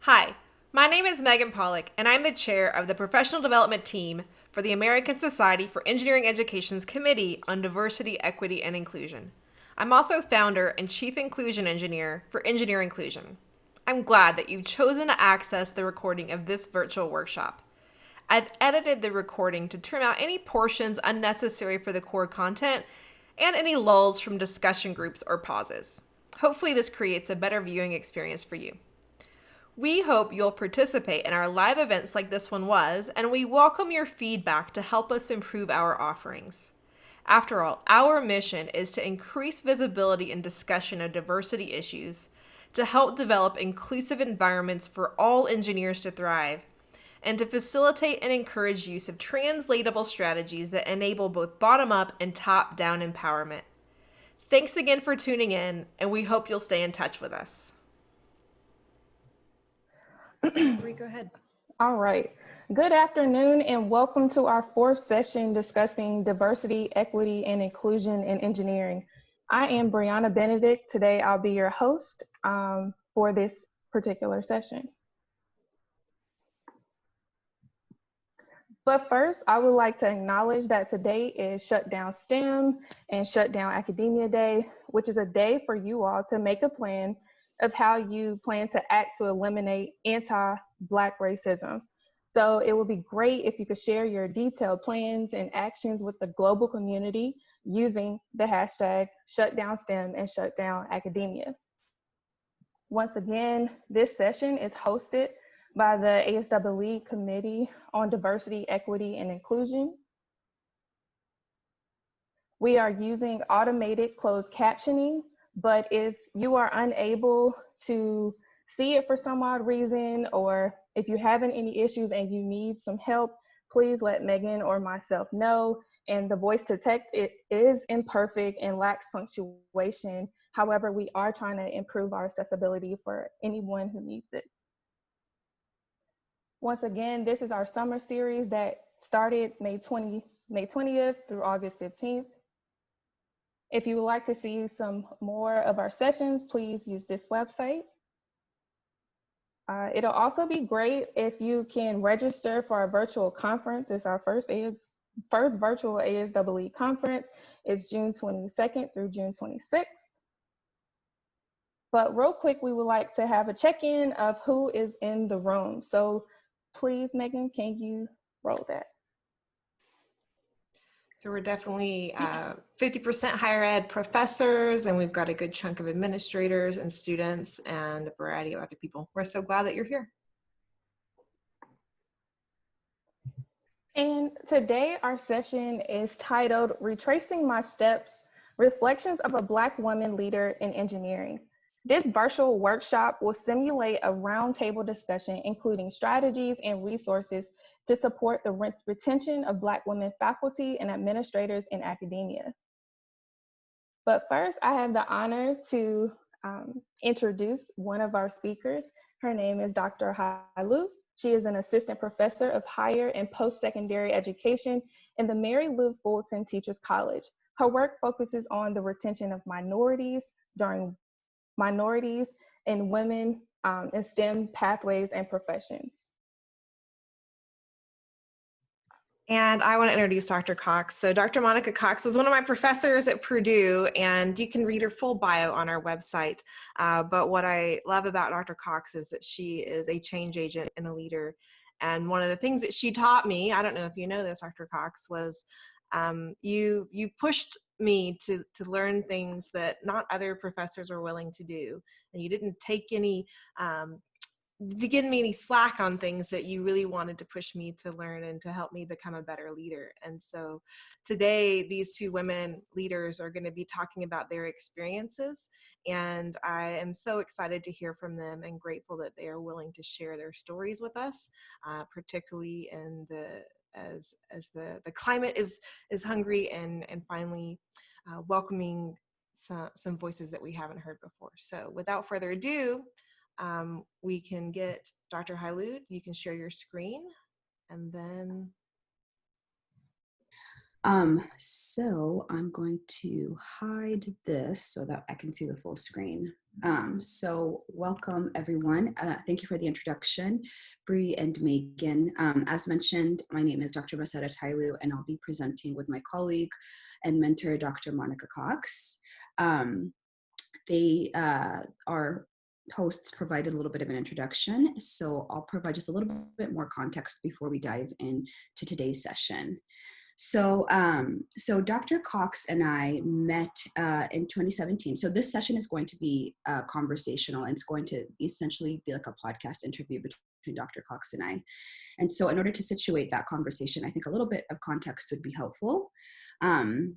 Hi, my name is Megan Pollock, and I'm the chair of the Professional Development Team for the American Society for Engineering Education's Committee on Diversity, Equity, and Inclusion. I'm also founder and chief inclusion engineer for Engineer Inclusion. I'm glad that you've chosen to access the recording of this virtual workshop. I've edited the recording to trim out any portions unnecessary for the core content and any lulls from discussion groups or pauses. Hopefully, this creates a better viewing experience for you. We hope you'll participate in our live events like this one was, and we welcome your feedback to help us improve our offerings. After all, our mission is to increase visibility and discussion of diversity issues, to help develop inclusive environments for all engineers to thrive, and to facilitate and encourage use of translatable strategies that enable both bottom-up and top-down empowerment. Thanks again for tuning in, and we hope you'll stay in touch with us. Bree, go ahead. All right. Good afternoon and welcome to our fourth session discussing diversity, equity, and inclusion in engineering. I am Brianna Benedict. Today I'll be your host for this particular session. But first, I would like to acknowledge that today is Shutdown STEM and Shutdown Academia Day, which is a day for you all to make a plan of how you plan to act to eliminate anti-Black racism. So it would be great if you could share your detailed plans and actions with the global community using the hashtag #ShutdownSTEM and #ShutdownAcademia. Once again, this session is hosted by the ASEE Committee on Diversity, Equity, and Inclusion. We are using automated closed captioning, but if you are unable to see it for some odd reason, or if you're having any issues and you need some help, please let Megan or myself know. And the voice to text, it is imperfect and lacks punctuation. However, we are trying to improve our accessibility for anyone who needs it. Once again, this is our summer series that started May 20th through August 15th. If you would like to see some more of our sessions, please use this website. It'll also be great if you can register for our virtual conference. It's our first virtual ASEE conference. It's June 22nd through June 26th. But real quick, we would like to have a check-in of who is in the room. So please, Megan, can you roll that? So we're definitely 50% higher ed professors, and we've got a good chunk of administrators and students and a variety of other people. We're so glad that you're here. And today our session is titled Retracing My Steps, Reflections of a Black Woman Leader in Engineering. This virtual workshop will simulate a roundtable discussion, including strategies and resources to support the retention of Black women faculty and administrators in academia. But first, I have the honor to introduce one of our speakers. Her name is Dr. Hailu. She is an assistant professor of higher and post-secondary education in the Mary Lou Fulton Teachers College. Her work focuses on the retention of minorities and women in STEM pathways and professions. And I want to introduce Dr. Cox. So Dr. Monica Cox is one of my professors at Purdue, and you can read her full bio on our website. But what I love about Dr. Cox is that she is a change agent and a leader. And one of the things that she taught me, I don't know if you know this, Dr. Cox, was you pushed me to learn things that not other professors were willing to do. And you didn't take any to give me any slack on things that you really wanted to push me to learn and to help me become a better leader. And so today, these two women leaders are going to be talking about their experiences. And I am so excited to hear from them and grateful that they are willing to share their stories with us, particularly in as the climate is hungry and finally welcoming some voices that we haven't heard before. So without further ado, we can get Dr. Hailu. You can share your screen and then. So I'm going to hide this so that I can see the full screen. So welcome everyone. Thank you for the introduction, Bree and Megan. As mentioned, my name is Dr. Basetta Tailu, and I'll be presenting with my colleague and mentor, Dr. Monica Cox. Our hosts provided a little bit of an introduction, so I'll provide just a little bit more context before we dive into today's session. So Dr. Cox and I met in 2017. So this session is going to be conversational, and it's going to essentially be like a podcast interview between Dr. Cox and I. And so in order to situate that conversation, I think a little bit of context would be helpful. And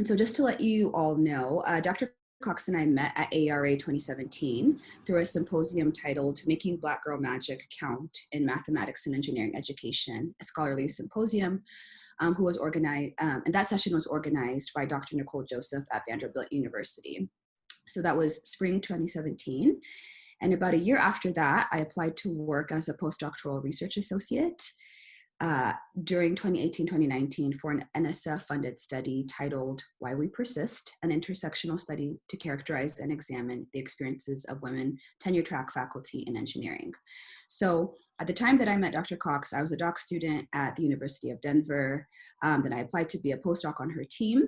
so just to let you all know, Dr. Cox and I met at ARA 2017 through a symposium titled Making Black Girl Magic Count in Mathematics and Engineering Education, a scholarly symposium who was organized, and that session was organized by Dr. Nicole Joseph at Vanderbilt University. So that was spring 2017. And about a year after that, I applied to work as a postdoctoral research associate during 2018-2019 for an NSF-funded study titled Why We Persist, an intersectional study to characterize and examine the experiences of women tenure-track faculty in engineering. So at the time that I met Dr. Cox, I was a doc student at the University of Denver. Then I applied to be a postdoc on her team.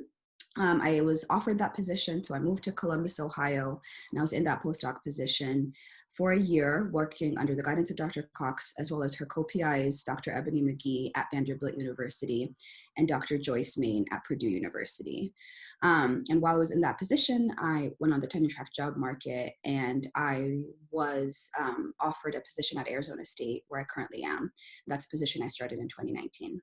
I was offered that position, so I moved to Columbus, Ohio, and I was in that postdoc position for a year, working under the guidance of Dr. Cox, as well as her co-PIs, Dr. Ebony McGee at Vanderbilt University, and Dr. Joyce Main at Purdue University. And while I was in that position, I went on the tenure track job market, and I was offered a position at Arizona State, where I currently am. That's a position I started in 2019.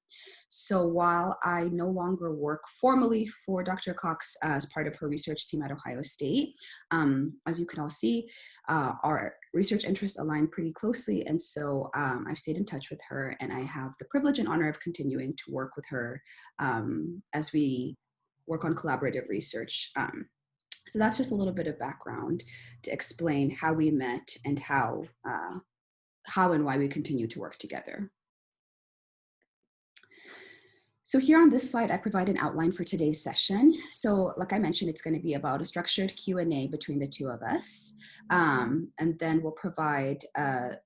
So while I no longer work formally for Dr. Cox as part of her research team at Ohio State, as you can all see, our research interests align pretty closely. And so I've stayed in touch with her, and I have the privilege and honor of continuing to work with her as we work on collaborative research. So that's just a little bit of background to explain how we met and how and why we continue to work together. So here on this slide, I provide an outline for today's session. So like I mentioned, it's going to be about a structured Q&A between the two of us. And then we'll provide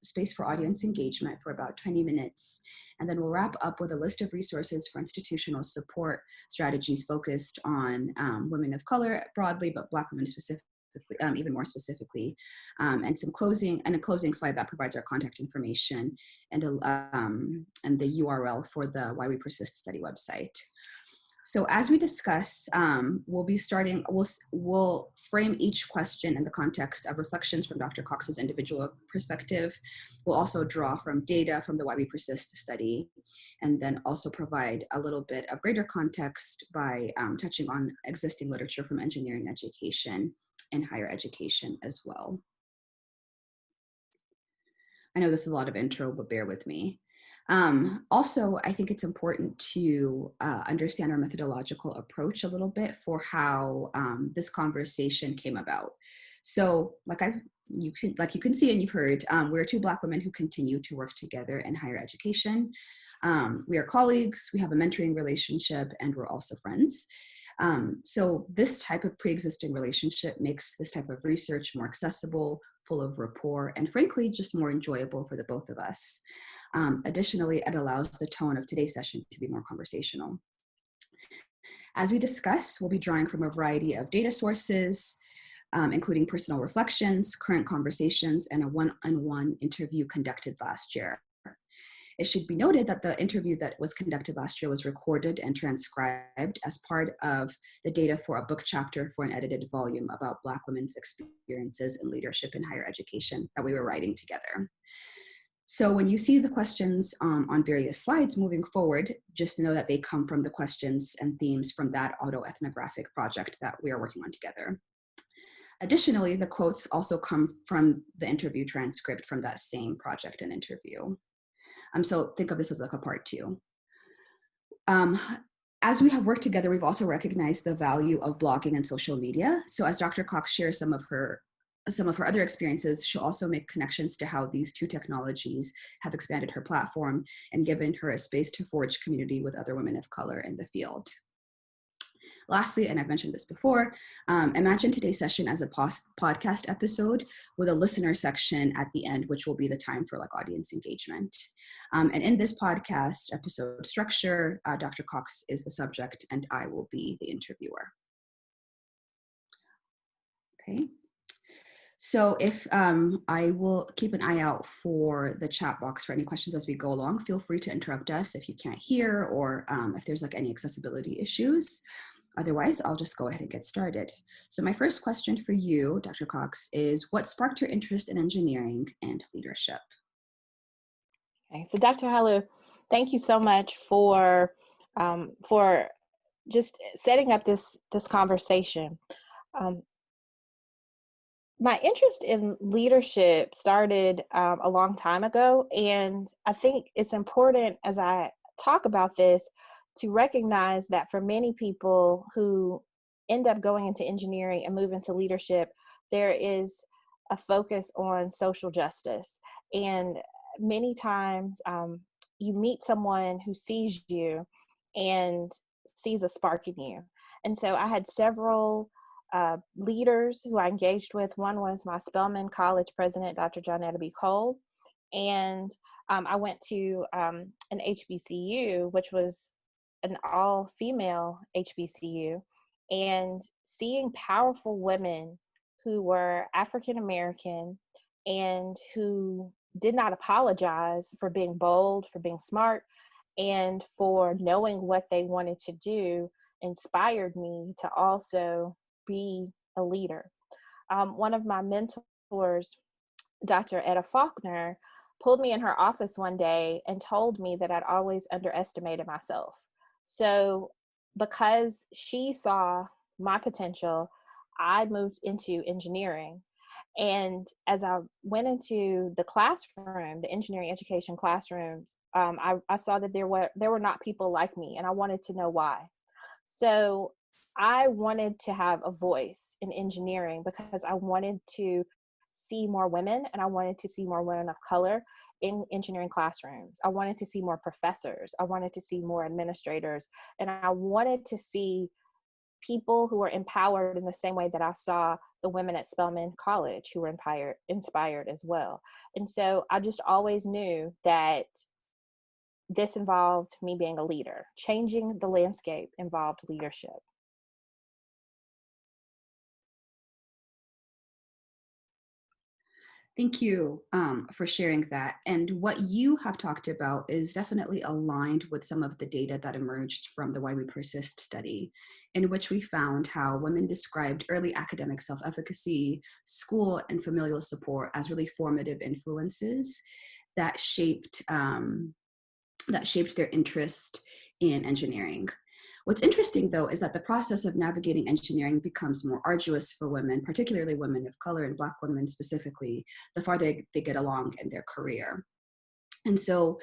space for audience engagement for about 20 minutes. And then we'll wrap up with a list of resources for institutional support strategies focused on women of color broadly, but Black women specifically. Even more specifically, and a closing slide that provides our contact information and the URL for the Why We Persist study website. So as we discuss, we'll frame each question in the context of reflections from Dr. Cox's individual perspective. We'll also draw from data from the Why We Persist study, and then also provide a little bit of greater context by touching on existing literature from engineering education and higher education as well. I know this is a lot of intro, but bear with me. Also, I think it's important to understand our methodological approach a little bit for how this conversation came about. So you can see and you've heard, we're two Black women who continue to work together in higher education. We are colleagues, we have a mentoring relationship, and we're also friends. So this type of pre-existing relationship makes this type of research more accessible, full of rapport, and frankly, just more enjoyable for the both of us. Additionally, it allows the tone of today's session to be more conversational. As we discuss, we'll be drawing from a variety of data sources, including personal reflections, current conversations, and a one-on-one interview conducted last year. It should be noted that the interview that was conducted last year was recorded and transcribed as part of the data for a book chapter for an edited volume about Black women's experiences in leadership in higher education that we were writing together. So when you see the questions on various slides moving forward, just know that they come from the questions and themes from that autoethnographic project that we are working on together. Additionally, the quotes also come from the interview transcript from that same project and interview. So think of this as like a part two. As we have worked together, we've also recognized the value of blogging and social media. So as Dr. Cox shares some of her other experiences, she'll also make connections to how these two technologies have expanded her platform and given her a space to forge community with other women of color in the field. Lastly, and I've mentioned this before, imagine today's session as a podcast episode with a listener section at the end, which will be the time for like audience engagement. And in this podcast episode structure, Dr. Cox is the subject and I will be the interviewer. Okay. So if I will keep an eye out for the chat box for any questions as we go along. Feel free to interrupt us if you can't hear or if there's like any accessibility issues. Otherwise, I'll just go ahead and get started. So my first question for you, Dr. Cox, is what sparked your interest in engineering and leadership? Okay, so Dr. Halu, thank you so much for just setting up this conversation. My interest in leadership started a long time ago, and I think it's important as I talk about this to recognize that for many people who end up going into engineering and move into leadership, there is a focus on social justice. And many times you meet someone who sees you and sees a spark in you. And so I had several leaders who I engaged with. One was my Spelman College president, Dr. Johnetta B. Cole. And I went to an HBCU, which was an all-female HBCU, and seeing powerful women who were African American and who did not apologize for being bold, for being smart, and for knowing what they wanted to do inspired me to also be a leader. One of my mentors, Dr. Etta Faulkner, pulled me in her office one day and told me that I'd always underestimated myself. So because she saw my potential, I moved into engineering. And as I went into the classroom, the engineering education classrooms, I saw that there were not people like me, and I wanted to know why. So I wanted to have a voice in engineering because I wanted to see more women, and I wanted to see more women of color in engineering classrooms. I wanted to see more professors. I wanted to see more administrators, and I wanted to see people who were empowered in the same way that I saw the women at Spelman College who were inspired as well. And so I just always knew that this involved me being a leader. Changing the landscape involved leadership. Thank you for sharing that. And what you have talked about is definitely aligned with some of the data that emerged from the Why We Persist study, in which we found how women described early academic self-efficacy, school, and familial support as really formative influences that shaped their interest in engineering. What's interesting, though, is that the process of navigating engineering becomes more arduous for women, particularly women of color and Black women specifically, the farther they get along in their career. And so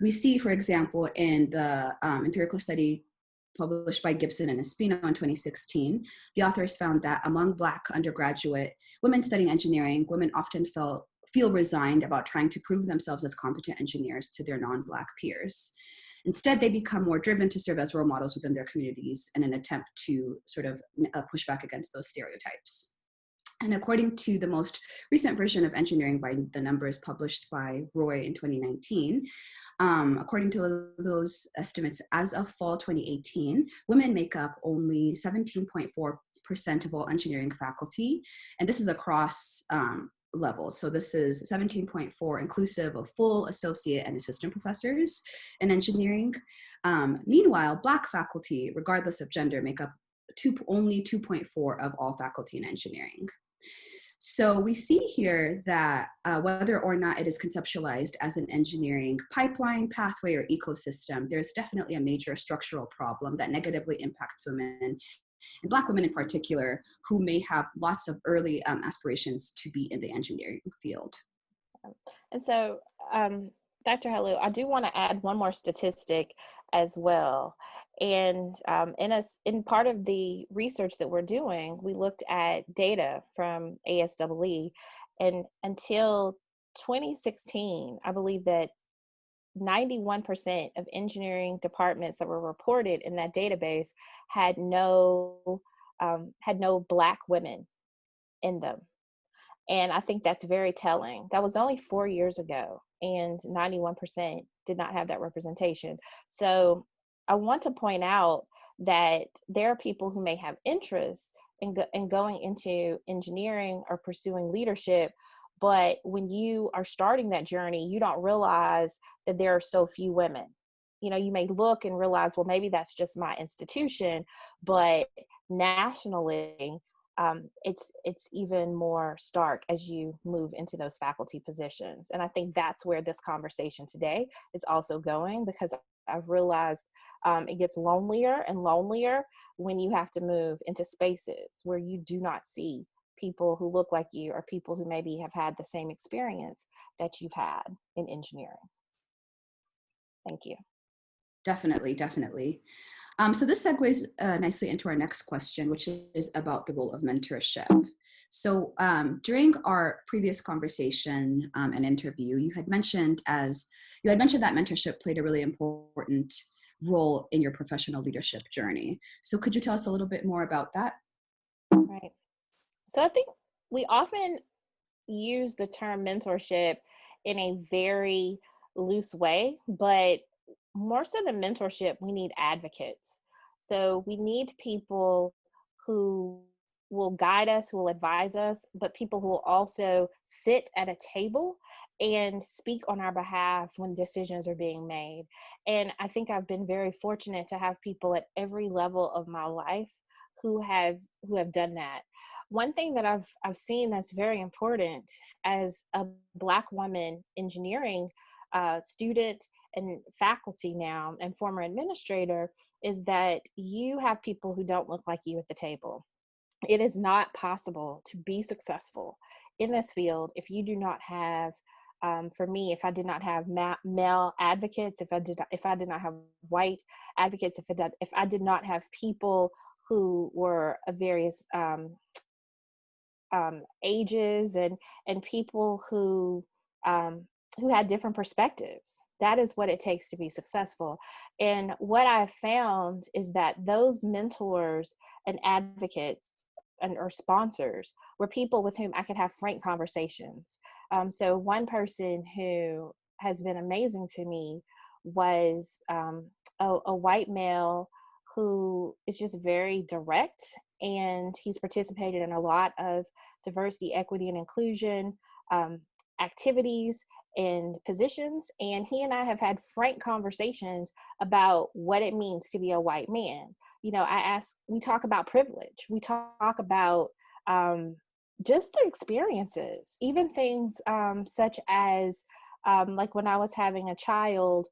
we see, for example, in the empirical study published by Gibson and Espino in 2016, the authors found that among Black undergraduate women studying engineering, women often feel resigned about trying to prove themselves as competent engineers to their non-Black peers. Instead, they become more driven to serve as role models within their communities in an attempt to sort of push back against those stereotypes. And according to the most recent version of Engineering by the Numbers published by Roy in 2019, according to those estimates, as of fall 2018, women make up only 17.4% of all engineering faculty, and this is across levels. So this is 17.4 inclusive of full associate and assistant professors in engineering. Meanwhile, Black faculty, regardless of gender, make up only 2.4 of all faculty in engineering. So we see here that whether or not it is conceptualized as an engineering pipeline, pathway, or ecosystem, there's definitely a major structural problem that negatively impacts women, and Black women in particular, who may have lots of early aspirations to be in the engineering field. And so, Dr. Halu, I do want to add one more statistic as well. And in part of the research that we're doing, we looked at data from ASEE, and until 2016, I believe that 91% of engineering departments that were reported in that database had no Black women in them. And I think that's very telling. That was only 4 years ago, and 91% did not have that representation. So I want to point out that there are people who may have interest in going into engineering or pursuing leadership, but when you are starting that journey, you don't realize that there are so few women. You know, you may look and realize, well, maybe that's just my institution, but nationally, it's even more stark as you move into those faculty positions. And I think that's where this conversation today is also going, because I've realized it gets lonelier and lonelier when you have to move into spaces where you do not see people who look like you or people who maybe have had the same experience that you've had in engineering. Thank you. Definitely, definitely. So this segues nicely into our next question, which is about the role of mentorship. So during our previous conversation and interview, you had mentioned that mentorship played a really important role in your professional leadership journey. So could you tell us a little bit more about that? Right. So I think we often use the term mentorship in a very loose way, but more so than mentorship, we need advocates. So we need people who will guide us, who will advise us, but people who will also sit at a table and speak on our behalf when decisions are being made. And I think I've been very fortunate to have people at every level of my life who have done that. One thing that I've seen that's very important as a Black woman engineering student and faculty now and former administrator is that you have people who don't look like you at the table. It is not possible to be successful in this field if you do not have, for me, if I did not have male advocates, if I did not have white advocates, if I did not have people who were of various ages and people who had different perspectives. That is what it takes to be successful. And what I've found is that those mentors and advocates or sponsors were people with whom I could have frank conversations. So one person who has been amazing to me was a white male who is just very direct, and he's participated in a lot of diversity, equity, and inclusion activities and positions. And he and I have had frank conversations about what it means to be a white man. You know, we talk about privilege. We talk about just the experiences, even things such as like when I was having a child,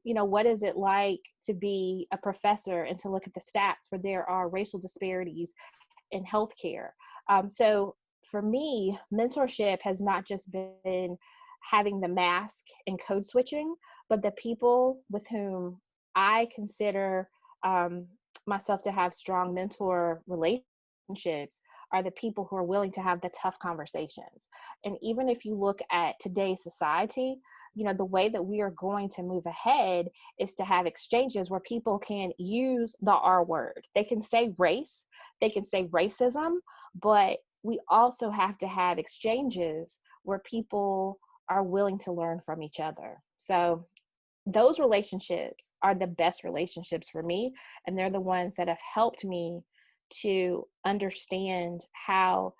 you know, what is it like to be a professor and to look at the stats where there are racial disparities in healthcare. So for me, mentorship has not just been having the mask and code switching, but the people with whom I consider myself to have strong mentor relationships are the people who are willing to have the tough conversations. And even if you look at today's society, you know, the way that we are going to move ahead is to have exchanges where people can use the R word. They can say race, they can say racism, but we also have to have exchanges where people are willing to learn from each other. So those relationships are the best relationships for me, and they're the ones that have helped me to understand how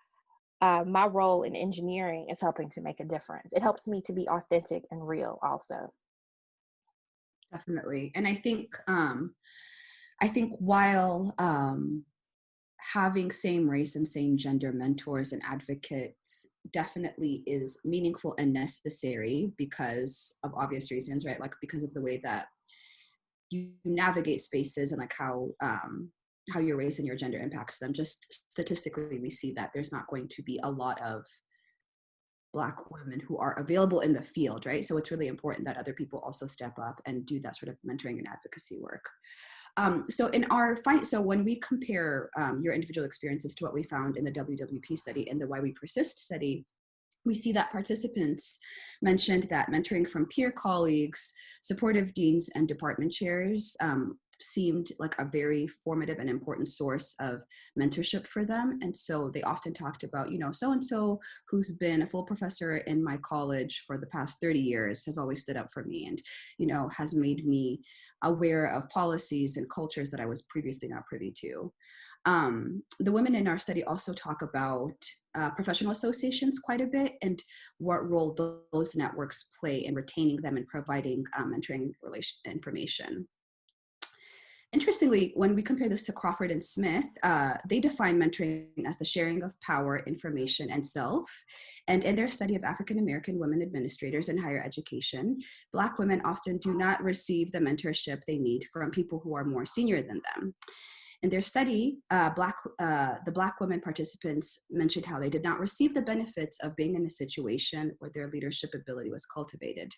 my role in engineering is helping to make a difference. It helps me to be authentic and real also. Definitely. And I think while having same race and same gender mentors and advocates definitely is meaningful and necessary because of obvious reasons, right? Like because of the way that you navigate spaces and like how your race and your gender impacts them. Just statistically, we see that there's not going to be a lot of Black women who are available in the field, right? So it's really important that other people also step up and do that sort of mentoring and advocacy work. So when we compare your individual experiences to what we found in the WWP study and the Why We Persist study, we see that participants mentioned that mentoring from peer colleagues, supportive deans, and department chairs seemed like a very formative and important source of mentorship for them. And so they often talked about, so-and-so who's been a full professor in my college for the past 30 years has always stood up for me and, has made me aware of policies and cultures that I was previously not privy to. The women in our study also talk about professional associations quite a bit and what role those networks play in retaining them and providing mentoring information. Interestingly, when we compare this to Crawford and Smith, they define mentoring as the sharing of power, information, and self. And in their study of African-American women administrators in higher education, Black women often do not receive the mentorship they need from people who are more senior than them. In their study, the Black women participants mentioned how they did not receive the benefits of being in a situation where their leadership ability was cultivated.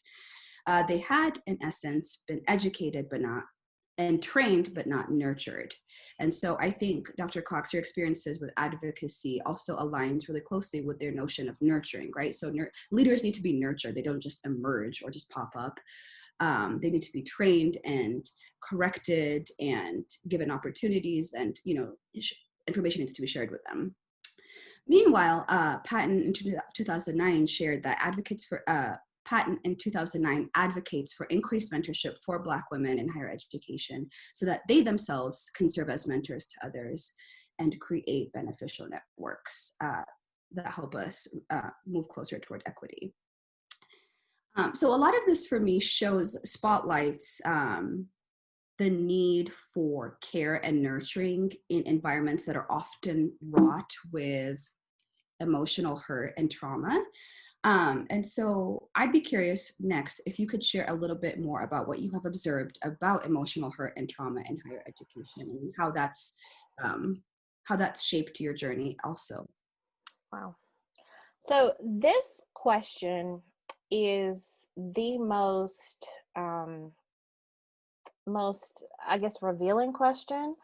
They had, in essence, been educated and trained, but not nurtured. And so I think, Dr. Cox, your experiences with advocacy also aligns really closely with their notion of nurturing, right? So leaders need to be nurtured. They don't just emerge or just pop up. They need to be trained and corrected and given opportunities, and information needs to be shared with them. Meanwhile, Patton in 2009 shared that Patton in 2009 advocates for increased mentorship for Black women in higher education so that they themselves can serve as mentors to others and create beneficial networks that help us move closer toward equity. So a lot of this for me spotlights the need for care and nurturing in environments that are often wrought with emotional hurt and trauma. And so I'd be curious next if you could share a little bit more about what you have observed about emotional hurt and trauma in higher education and how that's shaped your journey also. Wow. So this question is the most, I guess, revealing question.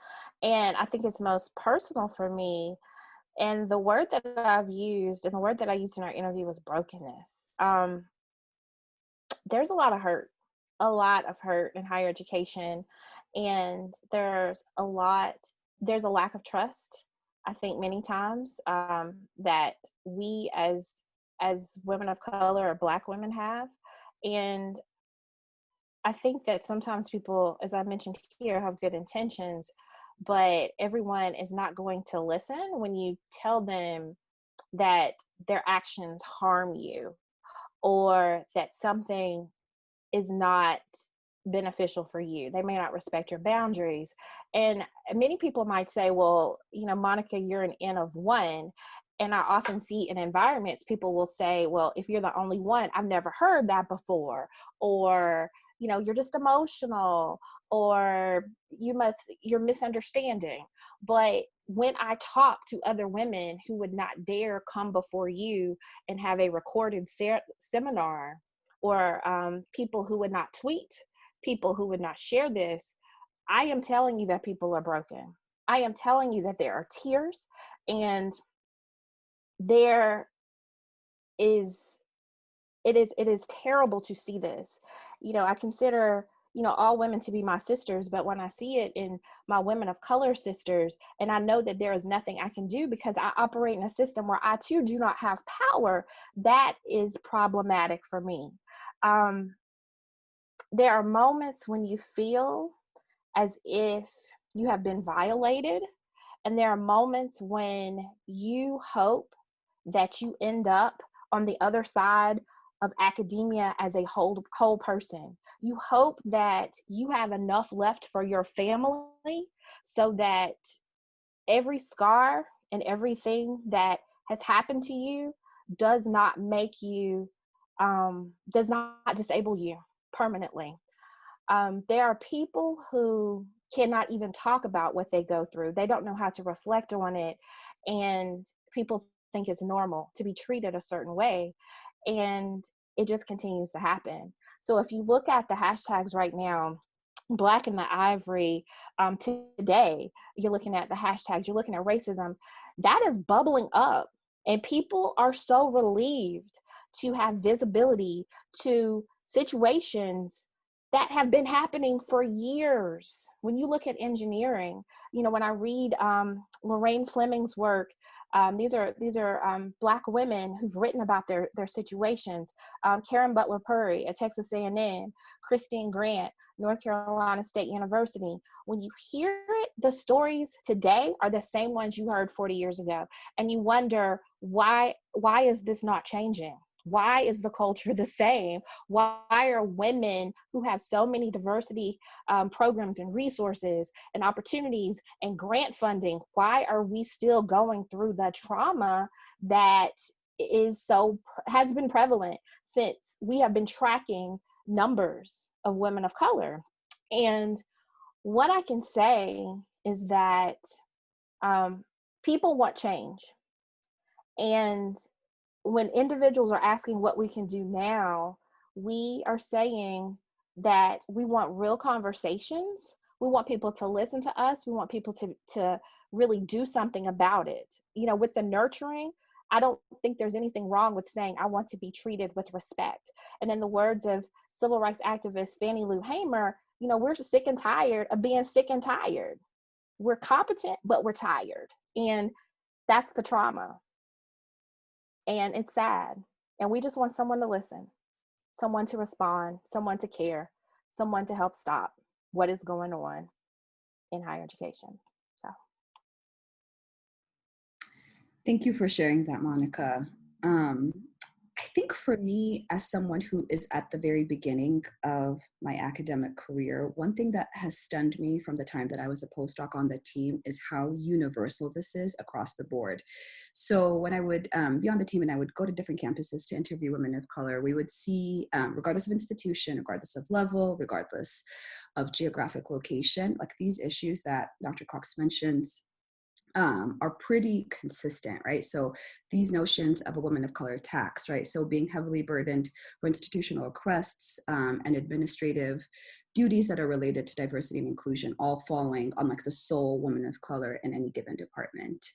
And I think it's most personal for me. And the word that I've used, and the word that I used in our interview was brokenness. There's a lot of hurt in higher education. And there's a lack of trust, I think, many times that we as women of color or Black women have. And I think that sometimes people, as I mentioned here, have good intentions, but everyone is not going to listen when you tell them that their actions harm you or that something is not beneficial for you. They may not respect your boundaries. And many people might say, well, Monica, you're an N of one. And I often see in environments, people will say, well, if you're the only one, I've never heard that before. Or, you're just emotional, or you're misunderstanding. But when I talk to other women who would not dare come before you and have a recorded seminar, or people who would not tweet, people who would not share this, I am telling you that people are broken. I am telling you that there are tears, and it is terrible to see this. I consider, all women to be my sisters, but when I see it in my women of color sisters, and I know that there is nothing I can do because I operate in a system where I too do not have power, that is problematic for me. There are moments when you feel as if you have been violated, and there are moments when you hope that you end up on the other side of academia as a whole person. You hope that you have enough left for your family so that every scar and everything that has happened to you does not disable you permanently. There are people who cannot even talk about what they go through. They don't know how to reflect on it. And people think it's normal to be treated a certain way. And it just continues to happen. So if you look at the hashtags right now, Black in the Ivory, today, you're looking at the hashtags, you're looking at racism, that is bubbling up And people are so relieved to have visibility to situations that have been happening for years. When you look at engineering, when I read Lorraine Fleming's work, these are Black women who've written about their situations. Karen Butler Purry at Texas A&M, Christine Grant, North Carolina State University. When you hear it, the stories today are the same ones you heard 40 years ago. And you wonder, why is this not changing? Why is the culture the same? Why are women who have so many diversity programs and resources and opportunities and grant funding, why are we still going through the trauma that has been prevalent since we have been tracking numbers of women of color? And what I can say is that people want change. And when individuals are asking what we can do now, we are saying that we want real conversations. We want people to listen to us. We want people to really do something about it. With the nurturing, I don't think there's anything wrong with saying, I want to be treated with respect. And in the words of civil rights activist Fannie Lou Hamer, we're just sick and tired of being sick and tired. We're competent, but we're tired. And that's the trauma. And it's sad. And we just want someone to listen, someone to respond, someone to care, someone to help stop what is going on in higher education. So. Thank you for sharing that, Monica. I think for me, as someone who is at the very beginning of my academic career, one thing that has stunned me from the time that I was a postdoc on the team is how universal this is across the board. So when I would be on the team and I would go to different campuses to interview women of color, we would see, regardless of institution, regardless of level, regardless of geographic location, like these issues that Dr. Cox mentions are pretty consistent, right? So these notions of a woman of color tax, right? So being heavily burdened for institutional requests and administrative duties that are related to diversity and inclusion, all falling on like the sole woman of color in any given department.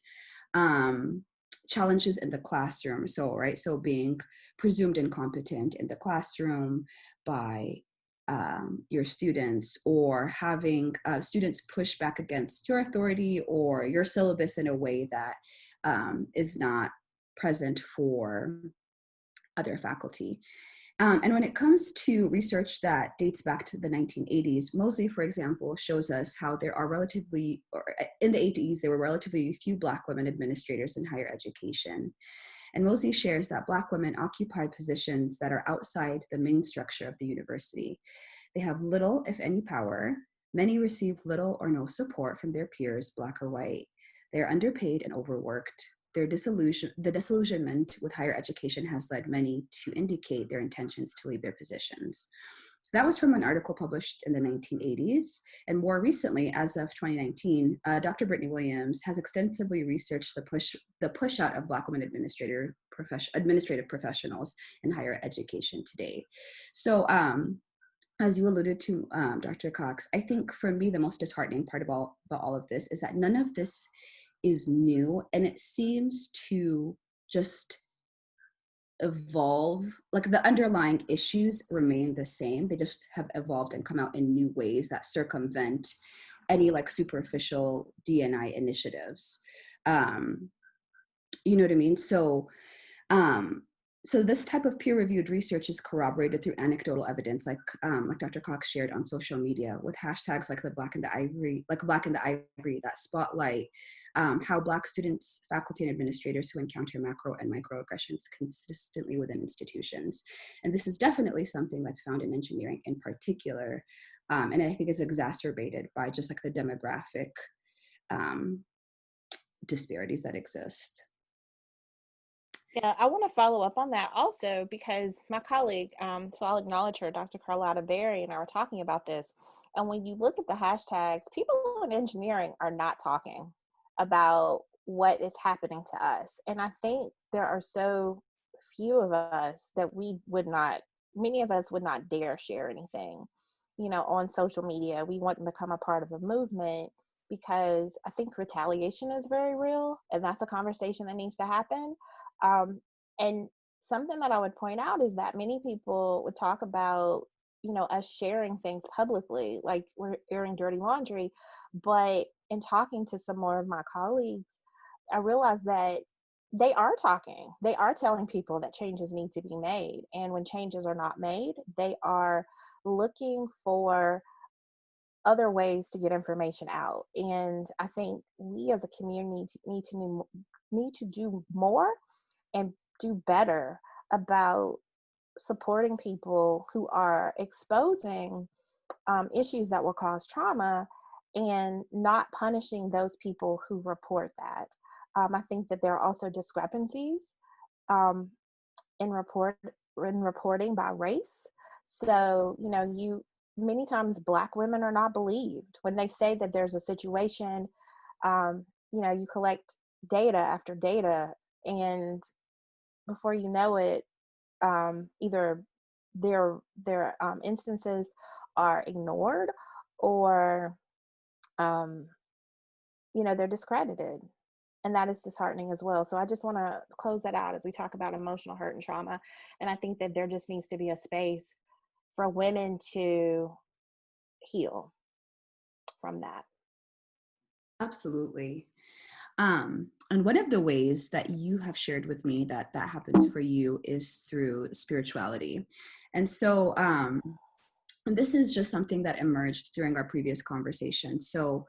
Challenges in the classroom, so being presumed incompetent in the classroom by your students, or having students push back against your authority or your syllabus in a way that is not present for other faculty. And when it comes to research that dates back to the 1980s, Moseley, for example, shows us how there are in the 80s, there were relatively few Black women administrators in higher education. And Moseley shares that Black women occupy positions that are outside the main structure of the university. They have little, if any, power. Many receive little or no support from their peers, Black or white. They are underpaid and overworked. The disillusionment with higher education has led many to indicate their intentions to leave their positions. So that was from an article published in the 1980s. And more recently, as of 2019, Dr. Brittany Williams has extensively researched the push out of Black women administrative professionals in higher education today. So as you alluded to, Dr. Cox, I think for me, the most disheartening part about all of this is that none of this is new, and it seems to just evolve. Like the underlying issues remain the same. They just have evolved and come out in new ways that circumvent any like superficial D&I initiatives. You know what I mean? So this type of peer-reviewed research is corroborated through anecdotal evidence, like Dr. Cox shared on social media, with hashtags like Black in the Ivory, that spotlight how Black students, faculty, and administrators who encounter macro and microaggressions consistently within institutions. And this is definitely something that's found in engineering in particular, and I think is exacerbated by just like the demographic disparities that exist. Yeah, I want to follow up on that also because my colleague, so I'll acknowledge her, Dr. Carlotta Berry, and I were talking about this. And when you look at the hashtags, people in engineering are not talking about what is happening to us. And I think there are so few of us that many of us would not dare share anything, on social media. We want to become a part of a movement because I think retaliation is very real, and that's a conversation that needs to happen. And something that I would point out is that many people would talk about, us sharing things publicly, like we're airing dirty laundry. But in talking to some more of my colleagues, I realized that they are talking, they are telling people that changes need to be made. And when changes are not made, they are looking for other ways to get information out. And I think we as a community need to do more and do better about supporting people who are exposing issues that will cause trauma and not punishing those people who report that. I think that there are also discrepancies um, in reporting by race. So, you many times Black women are not believed when they say that there's a situation. You collect data after data, and before you know it, either their instances are ignored, or um, they're discredited, and that is disheartening as well. So I just want to close that out as we talk about emotional hurt and trauma. And I think that there just needs to be a space for women to heal from that. Absolutely. And one of the ways that you have shared with me that that happens for you is through spirituality. And so this is just something that emerged during our previous conversation. So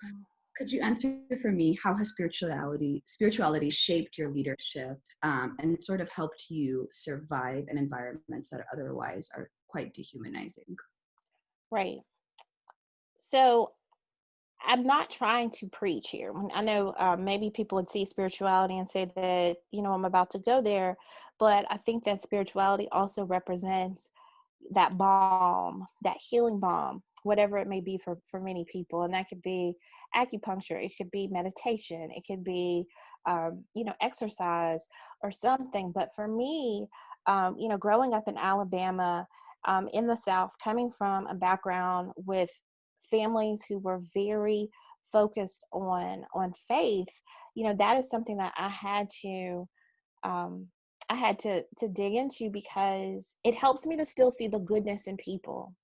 could you answer for me, how has spirituality shaped your leadership and sort of helped you survive in environments that otherwise are quite dehumanizing? Right. So I'm not trying to preach here. I know maybe people would see spirituality and say that, I'm about to go there, but I think that spirituality also represents that balm, that healing balm, whatever it may be for many people. And that could be acupuncture, it could be meditation, it could be, exercise or something. But for me, growing up in Alabama, in the South, coming from a background with families who were very focused on faith, that is something that um, I had to dig into, because it helps me to still see the goodness in people.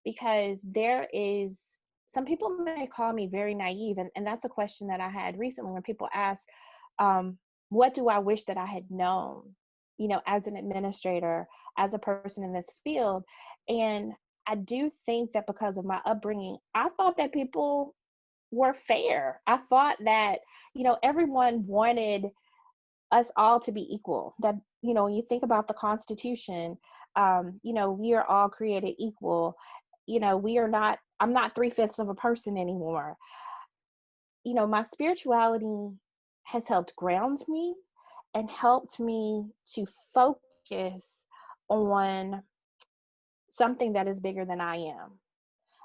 Because there is, some people may call me very naive, and that's a question that I had recently when people ask, what do I wish that I had known, as an administrator, as a person in this field. And I do think that because of my upbringing, I thought that people were fair. I thought that, everyone wanted us all to be equal. That, when you think about the Constitution, we are all created equal. I'm not 3/5 of a person anymore. My spirituality has helped ground me and helped me to focus on something that is bigger than I am.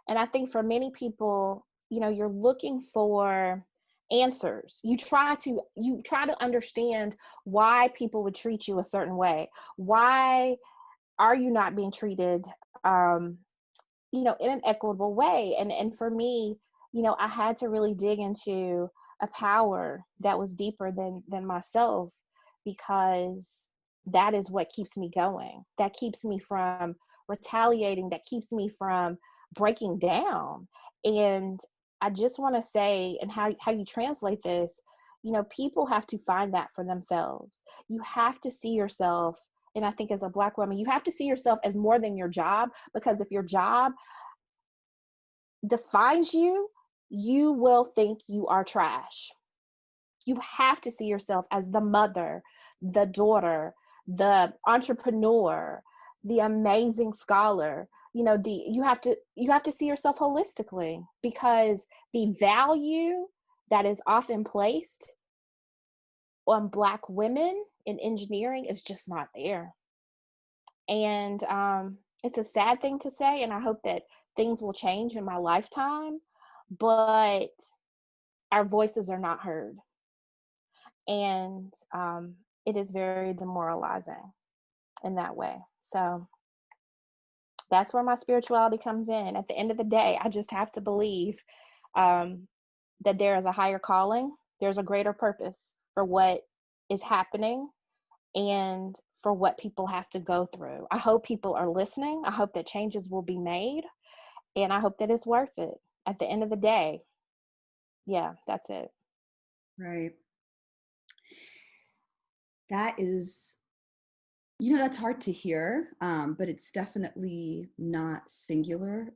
And I think for many people, you're looking for answers. You try to understand why people would treat you a certain way. Why are you not being treated in an equitable way? And for me, I had to really dig into a power that was deeper than myself, because that is what keeps me going. That keeps me from retaliating, that keeps me from breaking down. And I just want to say, and how you translate this, people have to find that for themselves. You have to see yourself, and I think as a Black woman, you have to see yourself as more than your job, because if your job defines you, you will think you are trash. You have to see yourself as the mother, the daughter, the entrepreneur, the amazing scholar. You have to see yourself holistically, because the value that is often placed on Black women in engineering is just not there. And it's a sad thing to say, and I hope that things will change in my lifetime, but our voices are not heard. And it is very demoralizing in that way. So that's where my spirituality comes in. At the end of the day, I just have to believe that there is a higher calling, there's a greater purpose for what is happening. and for what people have to go through. I hope people are listening. I hope that changes will be made, and I hope that it's worth it at the end of the day. Yeah, that's it. Right. That is, that's hard to hear, but it's definitely not singular.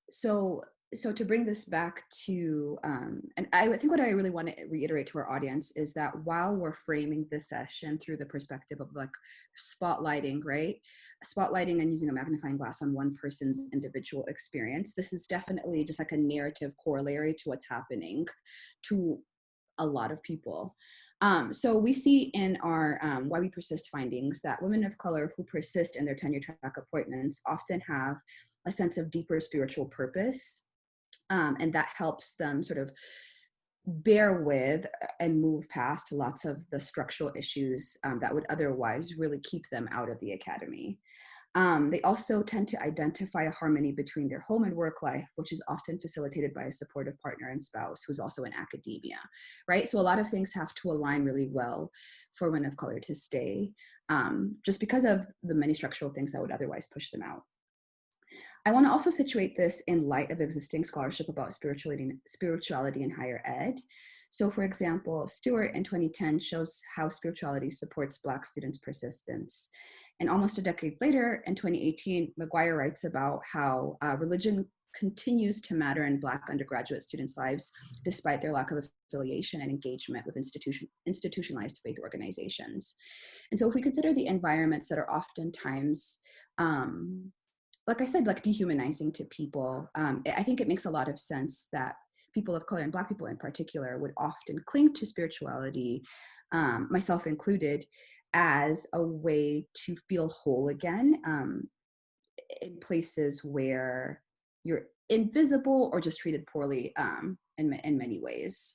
So to bring this back to, and I think what I really want to reiterate to our audience is that while we're framing this session through the perspective of like spotlighting, right? Spotlighting and using a magnifying glass on one person's individual experience, this is definitely just like a narrative corollary to what's happening to a lot of people. So we see in our Why We Persist findings that women of color who persist in their tenure track appointments often have a sense of deeper spiritual purpose. And that helps them sort of bear with and move past lots of the structural issues that would otherwise really keep them out of the academy. They also tend to identify a harmony between their home and work life, which is often facilitated by a supportive partner and spouse who's also in academia, right? So a lot of things have to align really well for women of color to stay, just because of the many structural things that would otherwise push them out. I want to also situate this in light of existing scholarship about spirituality in higher ed. So for example, Stewart in 2010 shows how spirituality supports Black students' persistence. And almost a decade later, in 2018, McGuire writes about how religion continues to matter in Black undergraduate students' lives, despite their lack of affiliation and engagement with institutionalized faith organizations. And so if we consider the environments that are oftentimes, like I said, like dehumanizing to people, I think it makes a lot of sense that people of color and Black people in particular would often cling to spirituality, myself included, as a way to feel whole again, in places where you're invisible or just treated poorly in many ways.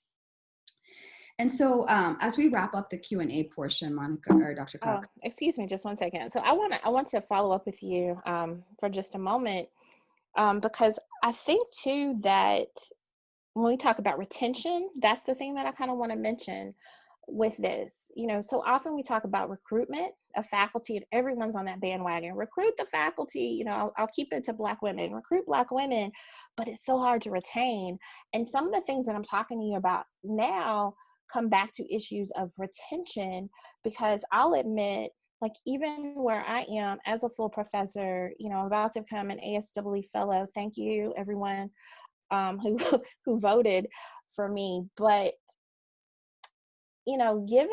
And so as we wrap up the Q&A portion, Monica or Dr. Cox. Oh, excuse me, just 1 second. So I want to follow up with you for just a moment, because I think too that when we talk about retention, that's the thing that I kind of want to mention with this. So often we talk about recruitment of faculty, and everyone's on that bandwagon. Recruit the faculty. I'll keep it to Black women. Recruit Black women, but it's so hard to retain. And some of the things that I'm talking to you about now come back to issues of retention, because I'll admit, like even where I am as a full professor, I'm about to become an ASEE fellow. Thank you, everyone who voted for me. But given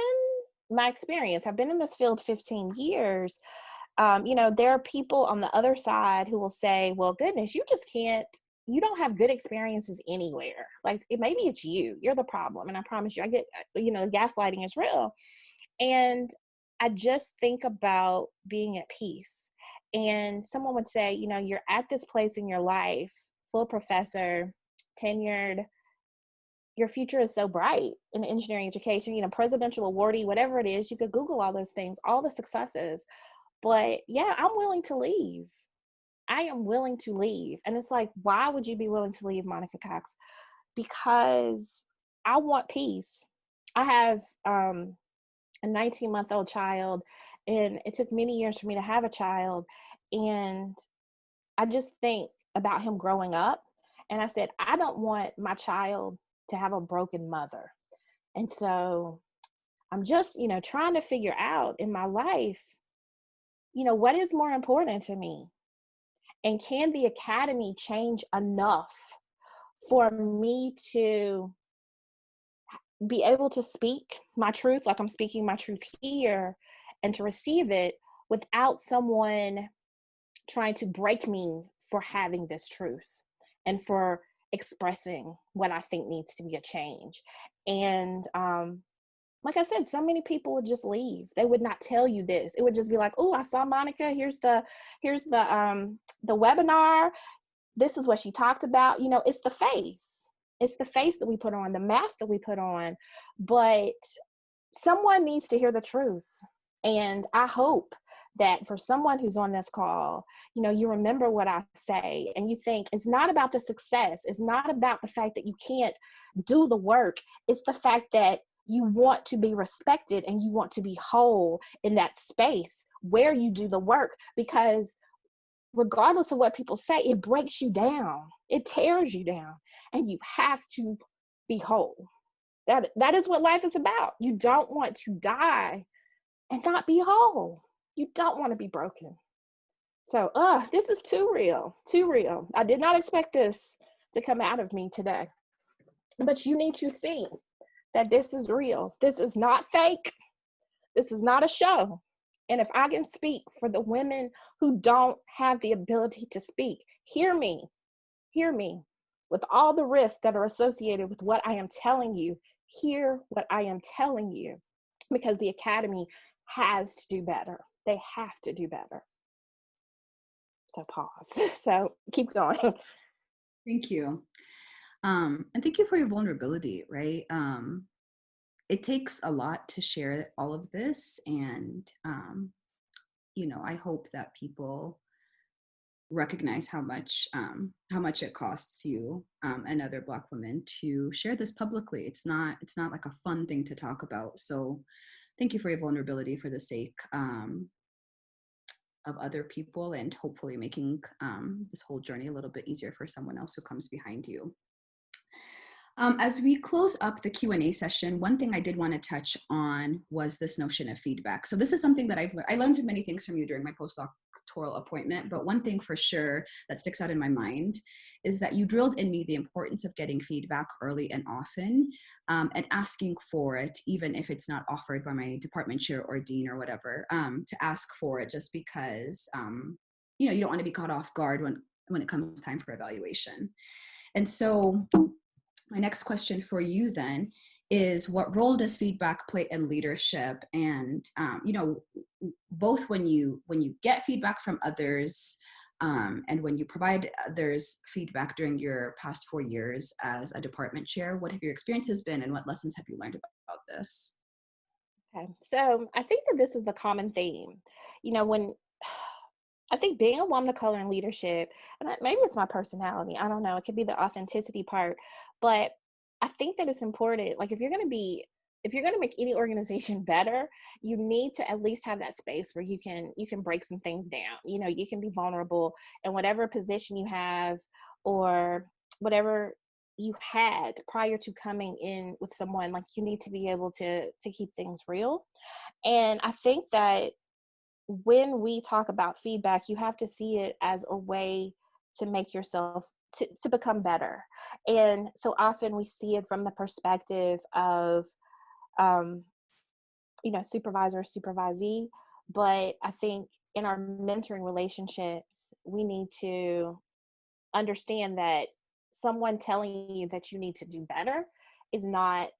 my experience, I've been in this field 15 years. There are people on the other side who will say, well, goodness, you don't have good experiences anywhere. Like maybe it's you're the problem. And I promise you, I get, gaslighting is real. And I just think about being at peace. And someone would say, you're at this place in your life, full professor, tenured, your future is so bright in engineering education, presidential awardee, whatever it is, you could Google all those things, all the successes. But yeah, I'm willing to leave. I am willing to leave. And it's like, why would you be willing to leave, Monica Cox? Because I want peace. I have a 19-month-old child, and it took many years for me to have a child. And I just think about him growing up. And I said, I don't want my child to have a broken mother. And so I'm just, trying to figure out in my life, what is more important to me? And can the academy change enough for me to be able to speak my truth, like I'm speaking my truth here, and to receive it without someone trying to break me for having this truth and for expressing what I think needs to be a change? And like I said, so many people would just leave. They would not tell you this. It would just be like, oh, I saw Monica. Here's the webinar. This is what she talked about. It's the face. It's the face that we put on, the mask that we put on. But someone needs to hear the truth. And I hope that for someone who's on this call, you remember what I say and you think it's not about the success. It's not about the fact that you can't do the work. It's the fact that You want to be respected and you want to be whole in that space where you do the work, because regardless of what people say, it breaks you down, it tears you down, and you have to be whole. That is what life is about. You don't want to die and not be whole. You don't want to be broken. So, this is too real, too real. I did not expect this to come out of me today. But you need to see that this is real. This is not fake. This is not a show. And if I can speak for the women who don't have the ability to speak, hear me, with all the risks that are associated with what I am telling you, hear what I am telling you, because the Academy has to do better. They have to do better. So pause. So keep going. Thank you. And thank you for your vulnerability, right? It takes a lot to share all of this. And, I hope that people recognize how much it costs you and other Black women to share this publicly. It's not like a fun thing to talk about. So thank you for your vulnerability for the sake of other people, and hopefully making this whole journey a little bit easier for someone else who comes behind you. As we close up the Q&A session, one thing I did want to touch on was this notion of feedback. So this is something that I learned many things from you during my postdoctoral appointment, but one thing for sure that sticks out in my mind is that you drilled in me the importance of getting feedback early and often, and asking for it, even if it's not offered by my department chair or dean or whatever, to ask for it, just because you don't want to be caught off guard when it comes time for evaluation. And so my next question for you then is, what role does feedback play in leadership? And, both when you get feedback from others and when you provide others feedback during your past 4 years as a department chair, what have your experiences been and what lessons have you learned about this? Okay. So I think that this is the common theme. When I think being a woman of color in leadership, and maybe it's my personality, I don't know, it could be the authenticity part, but I think that it's important. Like if you're going to make any organization better, you need to at least have that space where you can break some things down. You can be vulnerable in whatever position you have or whatever you had prior to coming in with someone. Like you need to be able to keep things real. And I think that when we talk about feedback, you have to see it as a way to make yourself to become better. And so often we see it from the perspective of supervisor, supervisee. But I think in our mentoring relationships, we need to understand that someone telling you that you need to do better is not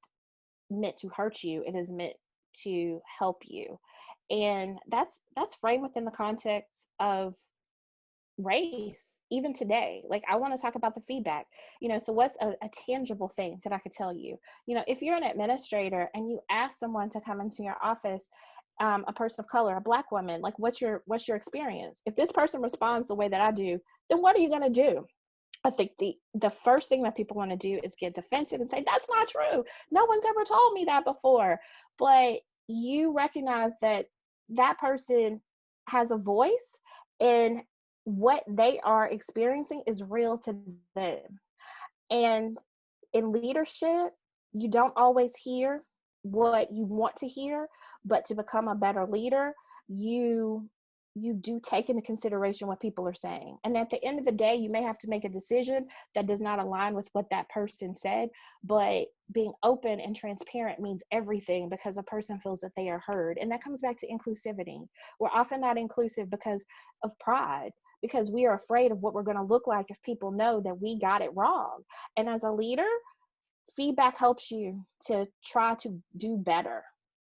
meant to hurt you. It is meant to help you. And that's framed within the context of race, even today. Like I want to talk about the feedback, so what's a tangible thing that I could tell you? If you're an administrator and you ask someone to come into your office, a person of color, a Black woman, like what's your experience? If this person responds the way that I do, then what are you going to do? I think the first thing that people want to do is get defensive and say, that's not true. No one's ever told me that before. But you recognize that that person has a voice and what they are experiencing is real to them. And in leadership, you don't always hear what you want to hear, but to become a better leader, you do take into consideration what people are saying. And at the end of the day, you may have to make a decision that does not align with what that person said, but being open and transparent means everything, because a person feels that they are heard. And that comes back to inclusivity. We're often not inclusive because of pride, because we are afraid of what we're going to look like if people know that we got it wrong. And as a leader, feedback helps you to try to do better.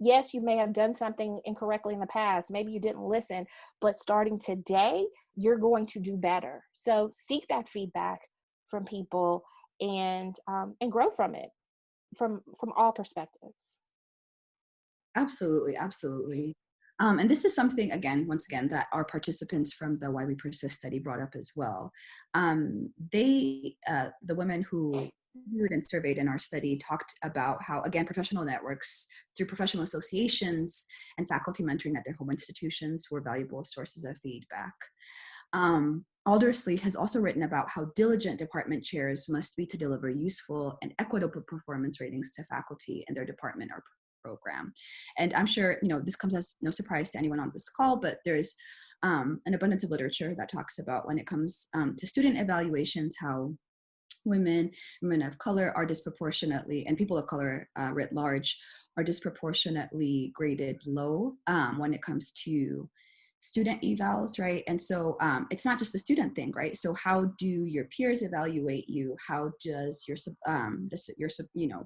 Yes, you may have done something incorrectly in the past. Maybe you didn't listen, but starting today, you're going to do better. So seek that feedback from people and grow from it, from all perspectives. Absolutely, absolutely. And this is something, once again, that our participants from the Why We Persist study brought up as well. The women who interviewed and surveyed in our study talked about how, again, professional networks through professional associations and faculty mentoring at their home institutions were valuable sources of feedback. Aldersley has also written about how diligent department chairs must be to deliver useful and equitable performance ratings to faculty in their department or program. And I'm sure, this comes as no surprise to anyone on this call, but there's an abundance of literature that talks about when it comes to student evaluations, how women of color are disproportionately, and people of color writ large, are disproportionately graded low when it comes to student evals, right? And so it's not just the student thing, right? So how do your peers evaluate you? How does your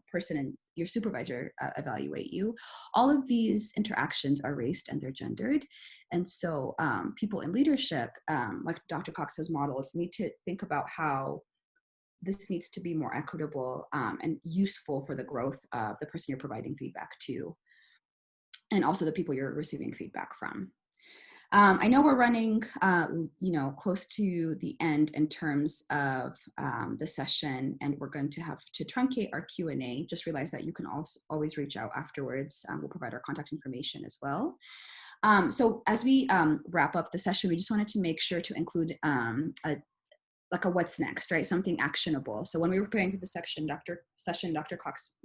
person and your supervisor evaluate you? All of these interactions are raced and they're gendered. And so people in leadership, like Dr. Cox's models, need to think about how this needs to be more equitable and useful for the growth of the person you're providing feedback to, and also the people you're receiving feedback from. I know we're running, close to the end in terms of the session, and we're going to have to truncate our Q&A. Just realize that you can also always reach out afterwards. We'll provide our contact information as well. So as we wrap up the session, we just wanted to make sure to include a what's next, right? Something actionable. So when we were preparing for the Dr. Cox,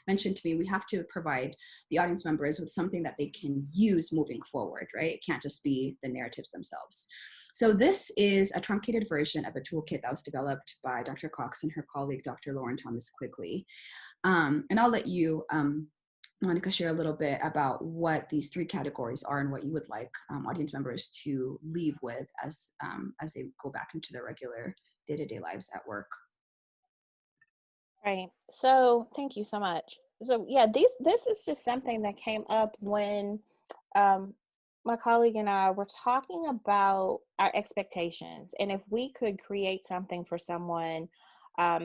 mentioned to me, we have to provide the audience members with something that they can use moving forward, right? It can't just be the narratives themselves. So this is a truncated version of a toolkit that was developed by Dr. Cox and her colleague, Dr. Lauren Thomas Quigley. And I'll let you, Monica, share a little bit about what these three categories are and what you would like audience members to leave with as they go back into their regular day-to-day lives at work. Right. So thank you so much. So yeah, this is just something that came up when my colleague and I were talking about our expectations, and if we could create something for someone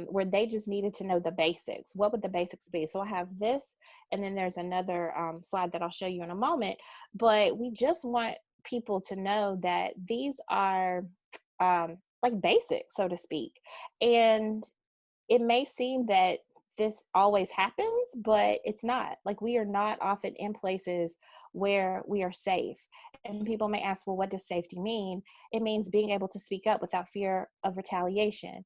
where they just needed to know the basics, what would the basics be? So I have this, and then there's another slide that I'll show you in a moment, but we just want people to know that these are like basics, so to speak. And it may seem that this always happens, but it's not. Like, we are not often in places where we are safe. And people may ask, well, what does safety mean? It means being able to speak up without fear of retaliation.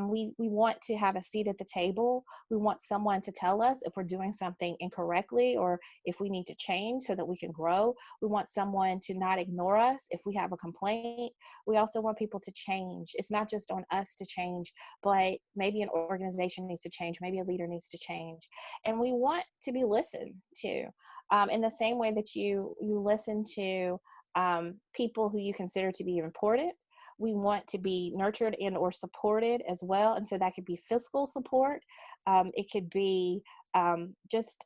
We want to have a seat at the table. We want someone to tell us if we're doing something incorrectly or if we need to change so that we can grow. We want someone to not ignore us if we have a complaint. We also want people to change. It's not just on us to change, but maybe an organization needs to change, maybe a leader needs to change. And we want to be listened to. In the same way that you listen to people who you consider to be important, we want to be nurtured and or supported as well. And so that could be physical support. It could be just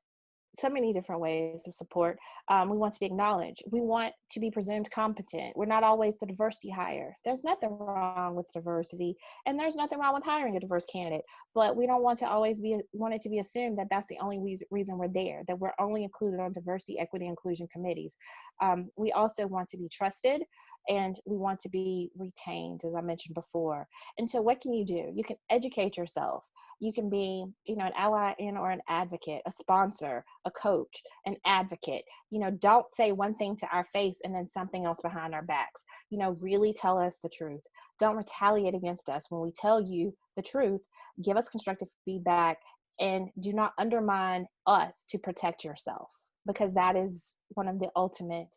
so many different ways of support. We want to be acknowledged. We want to be presumed competent. We're not always the diversity hire. There's nothing wrong with diversity, and there's nothing wrong with hiring a diverse candidate, but we don't want to always want it to be assumed that that's the only reason we're there, that we're only included on diversity, equity, inclusion committees. We also want to be trusted, and we want to be retained, as I mentioned before. And so what can you do? You can educate yourself. You can be, an ally and or an advocate, a sponsor, a coach, an advocate. Don't say one thing to our face and then something else behind our backs. Really tell us the truth. Don't retaliate against us when we tell you the truth. Give us constructive feedback, and do not undermine us to protect yourself, because that is one of the ultimate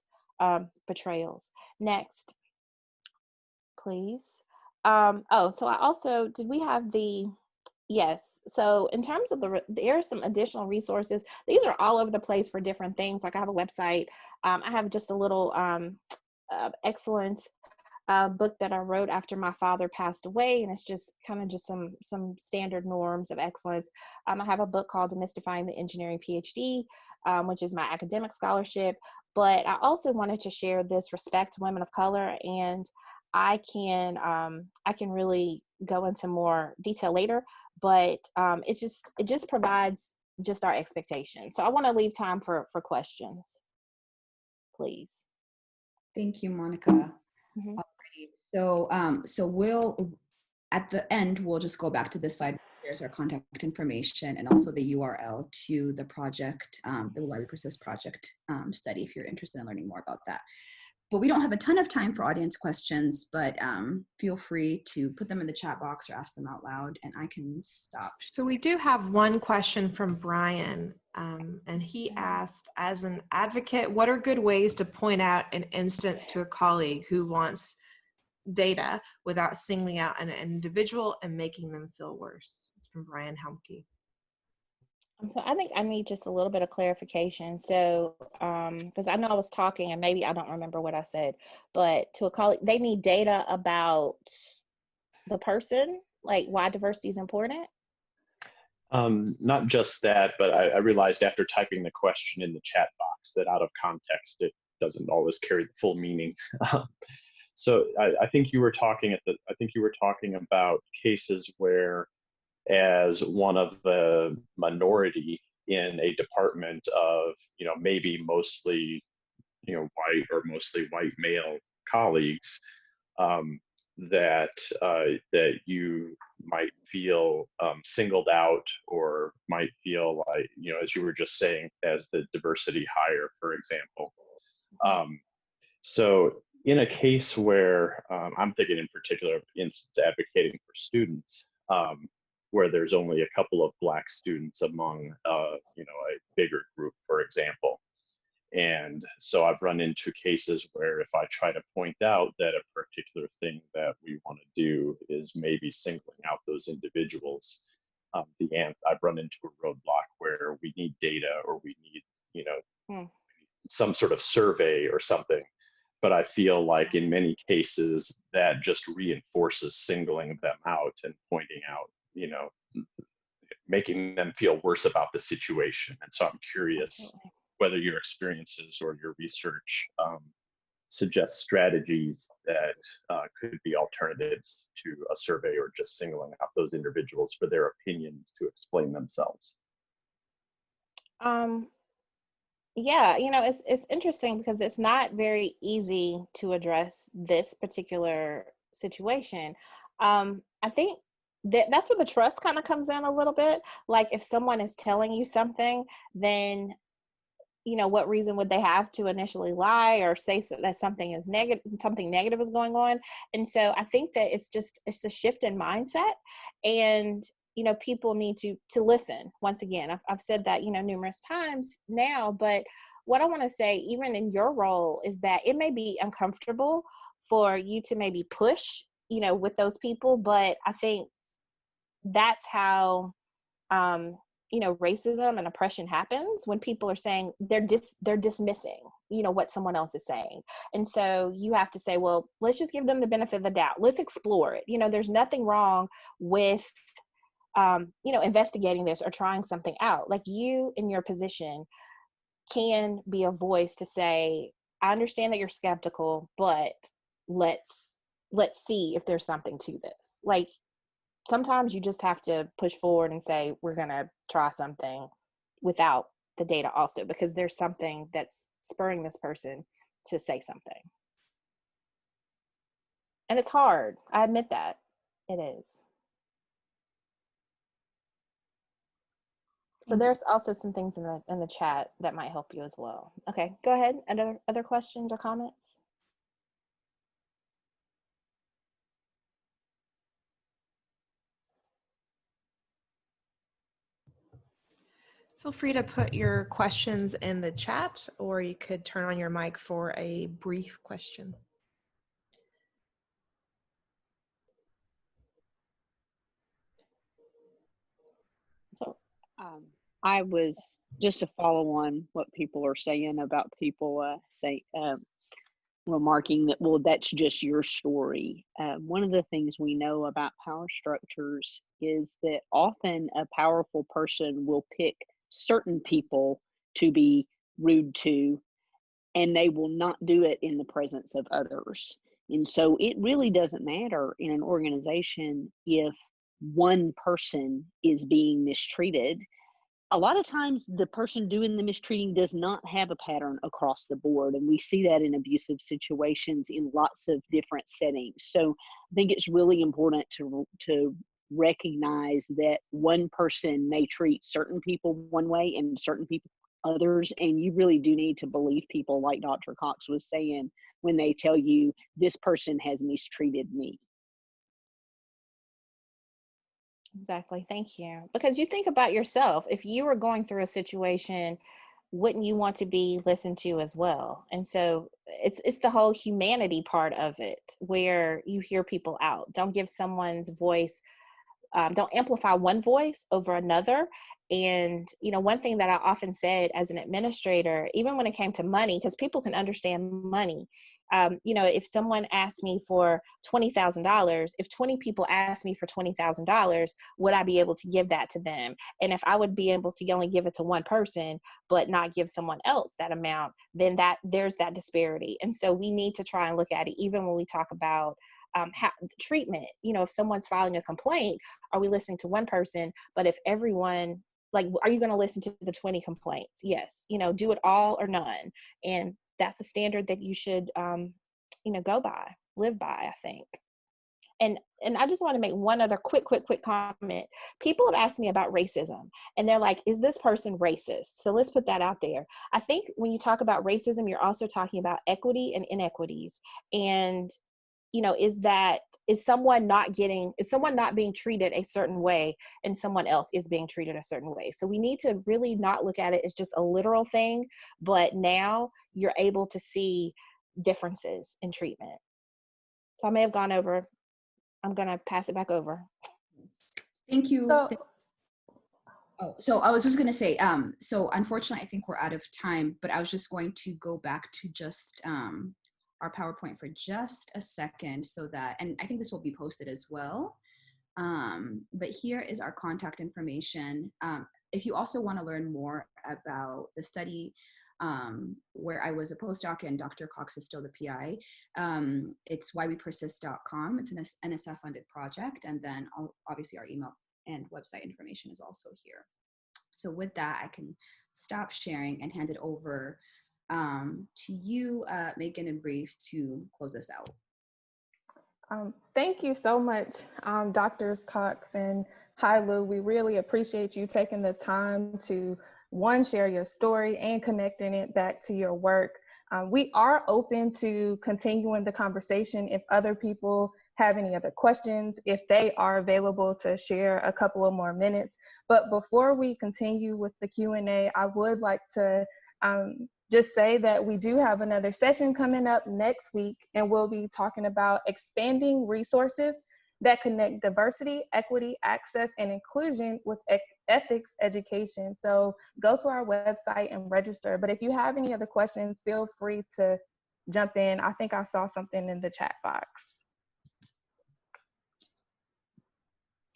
betrayals. Next, please. So I also, did we have yes. So in terms of there are some additional resources. These are all over the place for different things. Like, I have a website. I have just a little excellence book that I wrote after my father passed away, and it's just kind of just some standard norms of excellence. I have a book called Demystifying the Engineering PhD, which is my academic scholarship. But I also wanted to share this Respect Women of Color, and I can really go into more detail later, but it just provides just our expectations. So I want to leave time for questions, please. Thank you, Monica. Mm-hmm. Alrighty. So we'll, at the end, we'll just go back to this slide There's our contact information and also the URL to the project, the Why We Persist project study, if you're interested in learning more about that. But we don't have a ton of time for audience questions, but feel free to put them in the chat box or ask them out loud, and I can stop. So we do have one question from Brian, and he asked, as an advocate, what are good ways to point out an instance to a colleague who wants data without singling out an individual and making them feel worse? It's from Brian Helmke. So I think I need just a little bit of clarification. So, because I know I was talking and maybe I don't remember what I said, but to a colleague, they need data about the person, like why diversity is important. Not just that, but I realized after typing the question in the chat box that out of context, it doesn't always carry the full meaning. So I think you were talking about cases where, as one of the minority in a department of, maybe mostly, white or mostly white male colleagues, that you might feel singled out, or might feel like, as you were just saying, as the diversity hire, for example. So in a case where I'm thinking in particular of instance advocating for students, where there's only a couple of Black students among a bigger group, for example. And so I've run into cases where if I try to point out that a particular thing that we want to do is maybe singling out those individuals, I've run into a roadblock where we need data, or we need, some sort of survey or something. But I feel like in many cases that just reinforces singling them out and pointing out, making them feel worse about the situation. And so I'm curious whether your experiences or your research suggest strategies that could be alternatives to a survey, or just singling out those individuals for their opinions to explain themselves. Yeah, it's interesting because it's not very easy to address this particular situation. I think that's where the trust kind of comes in a little bit. Like if someone is telling you something, then what reason would they have to initially lie or say that something is negative, something negative is going on? And so I think that it's a shift in mindset, and people need to listen. Once again, I've said that numerous times now, but what I want to say, even in your role, is that it may be uncomfortable for you to maybe push with those people, but I think that's how racism and oppression happens, when people are saying they're dismissing what someone else is saying. And so you have to say, well, let's just give them the benefit of the doubt, let's explore it. There's nothing wrong with investigating this or trying something out. Like, you in your position can be a voice to say, I understand that you're skeptical, but let's see if there's something to this. Like, sometimes you just have to push forward and say, we're going to try something without the data also, because there's something that's spurring this person to say something. And it's hard. I admit that. It is. So there's also some things in the chat that might help you as well. Okay, go ahead. Other questions or comments? Feel free to put your questions in the chat, or you could turn on your mic for a brief question. So I was just to follow on what people are saying about people remarking that, well, that's just your story. One of the things we know about power structures is that often a powerful person will pick certain people to be rude to, and they will not do it in the presence of others. And so it really doesn't matter in an organization if one person is being mistreated. A lot of times the person doing the mistreating does not have a pattern across the board. And we see that in abusive situations in lots of different settings. So I think it's really important to recognize that one person may treat certain people one way and certain people others, and you really do need to believe people, like Dr. Cox was saying, when they tell you this person has mistreated me. Exactly. Thank you. Because you think about yourself, if you were going through a situation, wouldn't you want to be listened to as well? And so it's the whole humanity part of it where you hear people out. Don't give someone's voice, don't amplify one voice over another. And, you know, one thing that I often said as an administrator, even when it came to money, because people can understand money, you know, if someone asked me for $20,000, if 20 people asked me for $20,000, would I be able to give that to them? And if I would be able to only give it to one person, but not give someone else that amount, then there's that disparity. And so we need to try and look at it, even when we talk about treatment. You know, if someone's filing a complaint, are we listening to one person? But if everyone, like, are you going to listen to the 20 complaints? Yes. You know, do it all or none. And that's the standard that you should, you know, live by, I think. And I just want to make one other quick comment. People have asked me about racism, and they're like, is this person racist? So let's put that out there. I think when you talk about racism, you're also talking about equity and inequities. And you know, is someone not being treated a certain way and someone else is being treated a certain way. So we need to really not look at it as just a literal thing, but now you're able to see differences in treatment. So I may have gone over. I'm going to pass it back over. Thank you. So, So I was just going to say, so unfortunately, I think we're out of time, but I was just going to go back to just our PowerPoint for just a second so that, and I think this will be posted as well. But here is our contact information. If you also want to learn more about the study where I was a postdoc and Dr. Cox is still the PI, it's whywepersist.com. It's an NSF funded project. And then obviously our email and website information is also here. So with that, I can stop sharing and hand it over to you, Megan and Brief, to close this out. Thank you so much, Drs. Cox and Lou. We really appreciate you taking the time to, one, share your story and connecting it back to your work. We are open to continuing the conversation if other people have any other questions, if they are available to share a couple of more minutes. But before we continue with the Q&A, I would like to just say that we do have another session coming up next week, and we'll be talking about expanding resources that connect diversity, equity, access, and inclusion with ethics education. So go to our website and register. But if you have any other questions, feel free to jump in. I think I saw something in the chat box.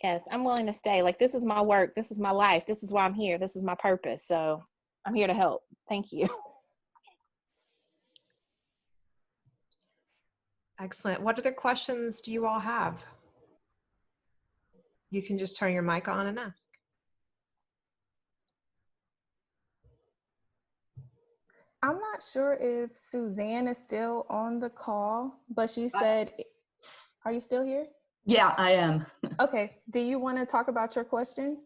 Yes, I'm willing to stay. Like, this is my work. This is my life. This is why I'm here. This is my purpose. So I'm here to help. Thank you. Excellent. What other questions do you all have? You can just turn your mic on and ask. I'm not sure if Suzanne is still on the call, but she said, are you still here? Yeah, I am. Okay. Do you want to talk about your question?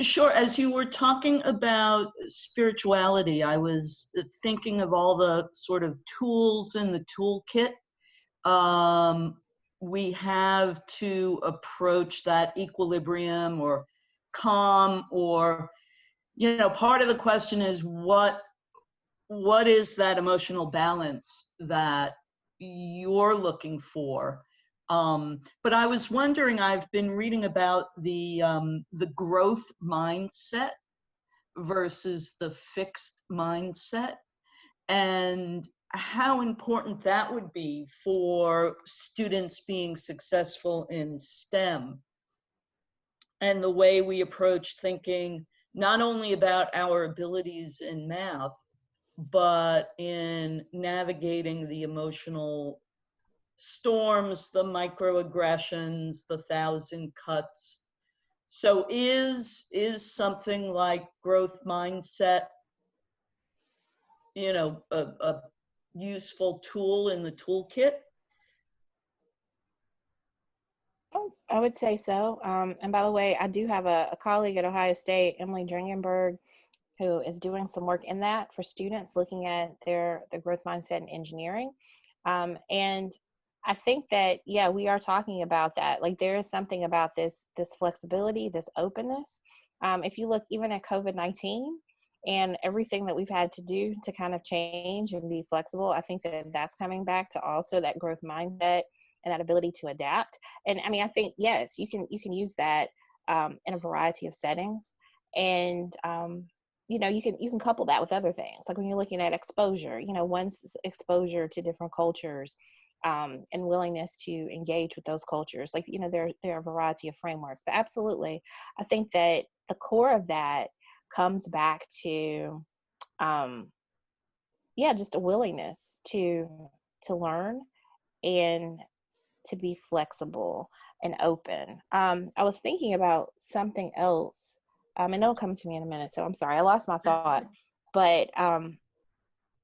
Sure. As you were talking about spirituality, I was thinking of all the sort of tools in the toolkit we have to approach that equilibrium or calm, or, you know, part of the question is what is that emotional balance that you're looking for? But I was wondering, I've been reading about the growth mindset versus the fixed mindset, and how important that would be for students being successful in STEM, and the way we approach thinking not only about our abilities in math, but in navigating the emotional storms, the microaggressions, the 1,000 cuts. So is something like growth mindset, you know, a useful tool in the toolkit? I would say so. And by the way, I do have a colleague at Ohio State, Emily Dringenberg, who is doing some work in that for students, looking at their growth mindset in engineering. And I think that, yeah, we are talking about that. Like, there is something about this flexibility, this openness. If you look even at COVID-19 and everything that we've had to do to kind of change and be flexible, I think that that's coming back to also that growth mindset and that ability to adapt. And I mean, I think, yes, you can use that in a variety of settings. And you know, you can couple that with other things. Like when you're looking at exposure, you know, one's exposure to different cultures, and willingness to engage with those cultures. Like, you know, there are a variety of frameworks, but absolutely, I think that the core of that comes back to, yeah, just a willingness to learn and to be flexible and open. I was thinking about something else, and it'll come to me in a minute, so I'm sorry, I lost my thought. But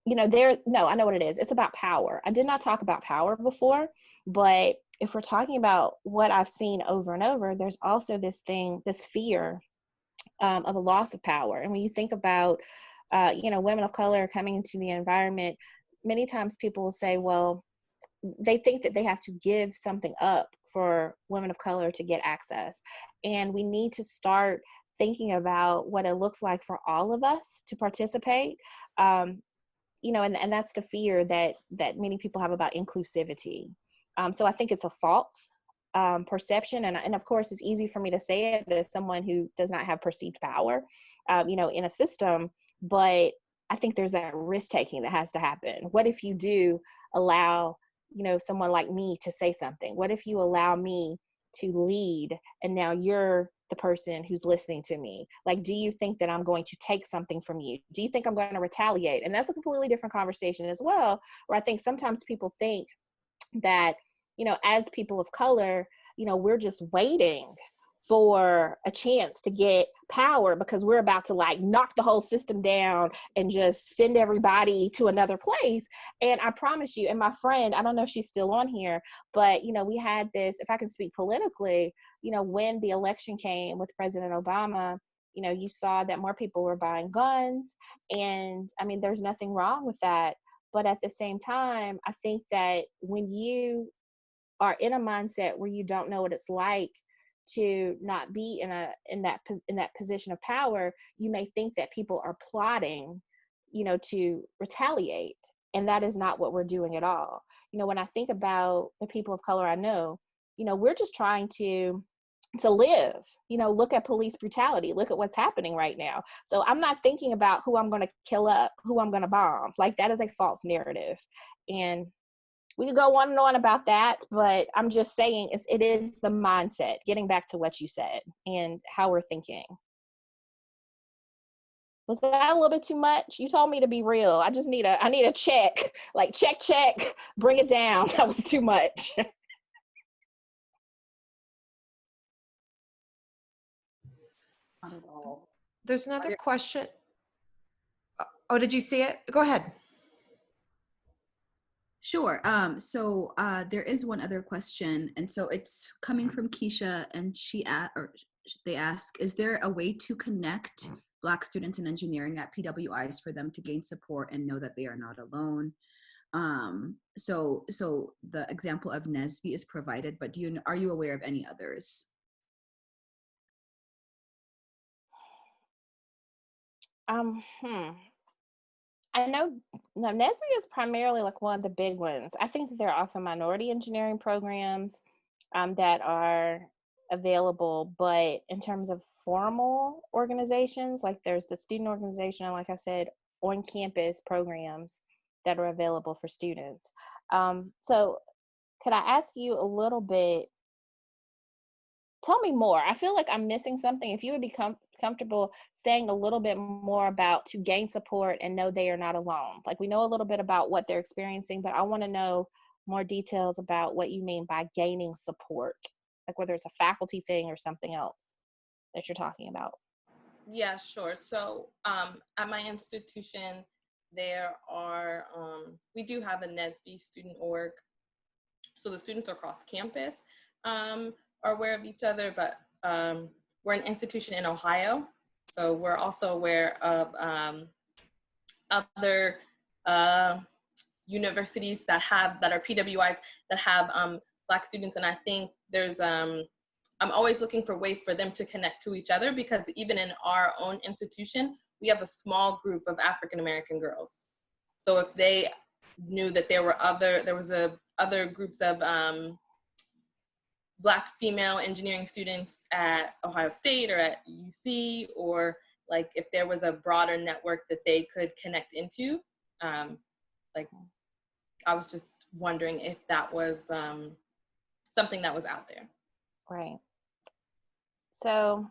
you know, no, I know what it is. It's about power. I did not talk about power before, but if we're talking about what I've seen over and over, there's also this fear of a loss of power. And when you think about, you know, women of color coming into the environment, many times people will say, well, they think that they have to give something up for women of color to get access. And we need to start thinking about what it looks like for all of us to participate. You know, and that's the fear that many people have about inclusivity. So I think it's a false perception. And of course, it's easy for me to say it as someone who does not have perceived power, you know, in a system. But I think there's that risk taking that has to happen. What if you do allow, you know, someone like me to say something? What if you allow me to lead and now you're the person who's listening to me? Like, do you think that I'm going to take something from you? Do you think I'm going to retaliate? And that's a completely different conversation as well, where I think sometimes people think that, you know, as people of color, you know, we're just waiting for a chance to get power because we're about to like knock the whole system down and just send everybody to another place. And I promise you, and my friend, I don't know if she's still on here, but, you know, we had this, if I can speak politically, you know, when the election came with President Obama, you know, you saw that more people were buying guns. And I mean, there's nothing wrong with that. But at the same time, I think that when you are in a mindset where you don't know what it's like to not be in that position of power, you may think that people are plotting, you know, to retaliate. And that is not what we're doing at all. You know, when I think about the people of color I know, you know, we're just trying to live. You know, look at police brutality, look at what's happening right now. So I'm not thinking about who I'm going to kill up, who I'm going to bomb. Like, that is a false narrative. And we could go on and on about that, but I'm just saying it is the mindset, getting back to what you said and how we're thinking. Was that a little bit too much? You told me to be real. I need a check, like check, bring it down. That was too much. Not at all. There's another question. Oh, did you see it? Go ahead. Sure. So there is one other question, and so it's coming from Keisha, and they ask, is there a way to connect Black students in engineering at PWIs for them to gain support and know that they are not alone? So the example of NSBE is provided, but are you aware of any others? I know NSBE is primarily like one of the big ones. I think that there are often minority engineering programs that are available, but in terms of formal organizations, like there's the student organization, and like I said, on campus programs that are available for students. So could I ask you a little bit, tell me more. I feel like I'm missing something. If you would be comfortable saying a little bit more about to gain support and know they are not alone. Like, we know a little bit about what they're experiencing, but I want to know more details about what you mean by gaining support, like whether it's a faculty thing or something else that you're talking about. Yeah, sure. So at my institution, there are, we do have a NSBE student org. So the students are across campus are aware of each other, but we're an institution in Ohio. So we're also aware of other universities that are PWIs that have Black students. And I think there's, I'm always looking for ways for them to connect to each other, because even in our own institution, we have a small group of African-American girls. So if they knew that there was other groups of Black female engineering students at Ohio State or at UC, or like if there was a broader network that they could connect into, like I was just wondering if that was something that was out there. Right. So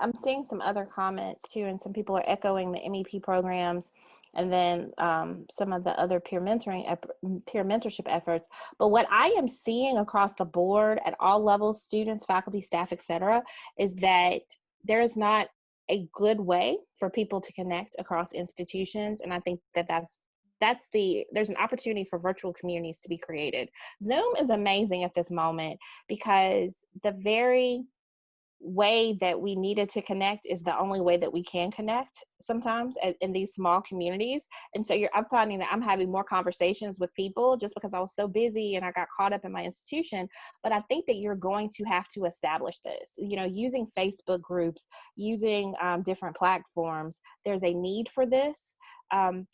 I'm seeing some other comments too, and some people are echoing the MEP programs, and then some of the other peer mentorship efforts. But what I am seeing across the board at all levels, students, faculty, staff, etc., is that there is not a good way for people to connect across institutions, and I think that there's an opportunity for virtual communities to be created. Zoom is amazing at this moment because the very way that we needed to connect is the only way that we can connect sometimes in these small communities. And so I'm finding that I'm having more conversations with people just because I was so busy and I got caught up in my institution. But I think that you're going to have to establish this, using Facebook groups, using different platforms. There's a need for this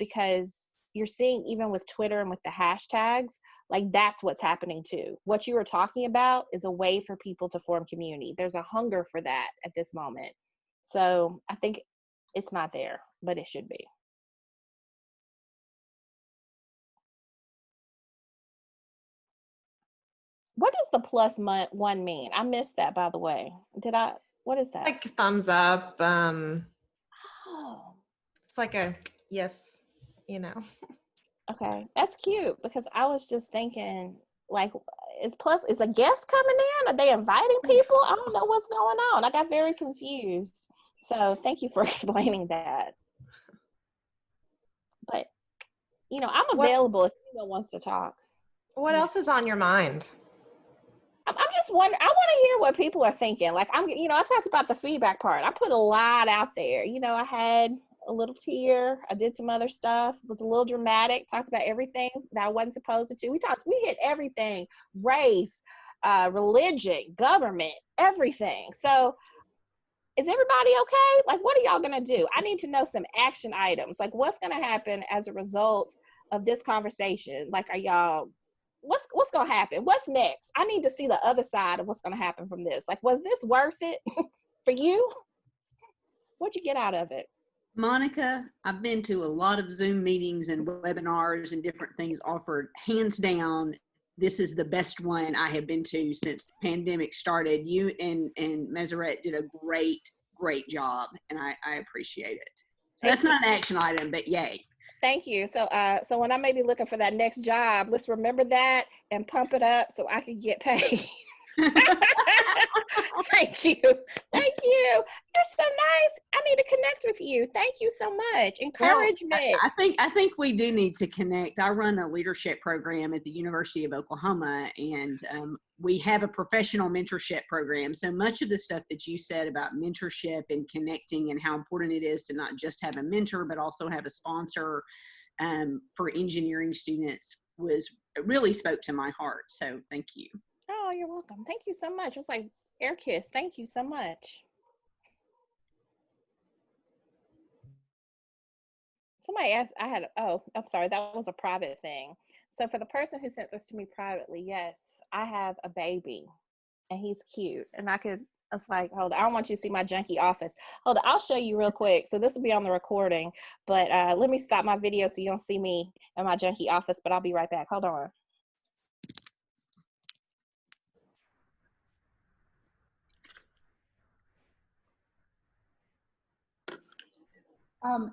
because you're seeing, even with Twitter and with the hashtags, like that's what's happening too. What you were talking about is a way for people to form community. There's a hunger for that at this moment. So I think it's not there, but it should be. What does the +1 mean? I missed that, by the way. What is that? Like thumbs up. Oh. It's like a yes, Okay, that's cute, because I was just thinking, like, is a guest coming in? Are they inviting people? I don't know what's going on. I got very confused. So thank you for explaining that. But, I'm available if anyone wants to talk. What else is on your mind? I'm just wondering, I want to hear what people are thinking. Like, I talked about the feedback part. I put a lot out there. I had a little tear. I did some other stuff. It was a little dramatic. Talked about everything that I wasn't supposed to. We hit everything: race, religion, government, everything. So, is everybody okay? Like, what are y'all gonna do? I need to know some action items. Like, what's gonna happen as a result of this conversation? Like, are y'all? What's gonna happen? What's next? I need to see the other side of what's gonna happen from this. Like, was this worth it for you? What'd you get out of it? Monica, I've been to a lot of Zoom meetings and webinars and different things offered. Hands down, this is the best one I have been to since the pandemic started. You and Meseret did a great job, and I appreciate it. So that's not an action item, but yay. Thank you. So when I may be looking for that next job, let's remember that and pump it up so I can get paid. Thank you. You're so nice. I need to connect with you. Thank you so much. Encouragement. Well, I think we do need to connect. I run a leadership program at the University of Oklahoma, and we have a professional mentorship program. So much of the stuff that you said about mentorship and connecting and how important it is to not just have a mentor, but also have a sponsor for engineering students really spoke to my heart. So thank you. Oh, you're welcome. Thank you so much. It was like air kiss. Thank you so much. Somebody asked, I'm sorry, that was a private thing. So for the person who sent this to me privately, yes, I have a baby and he's cute. And I was like, hold on, I don't want you to see my junky office. Hold on, I'll show you real quick. So this will be on the recording, but let me stop my video so you don't see me in my junky office, but I'll be right back. Hold on.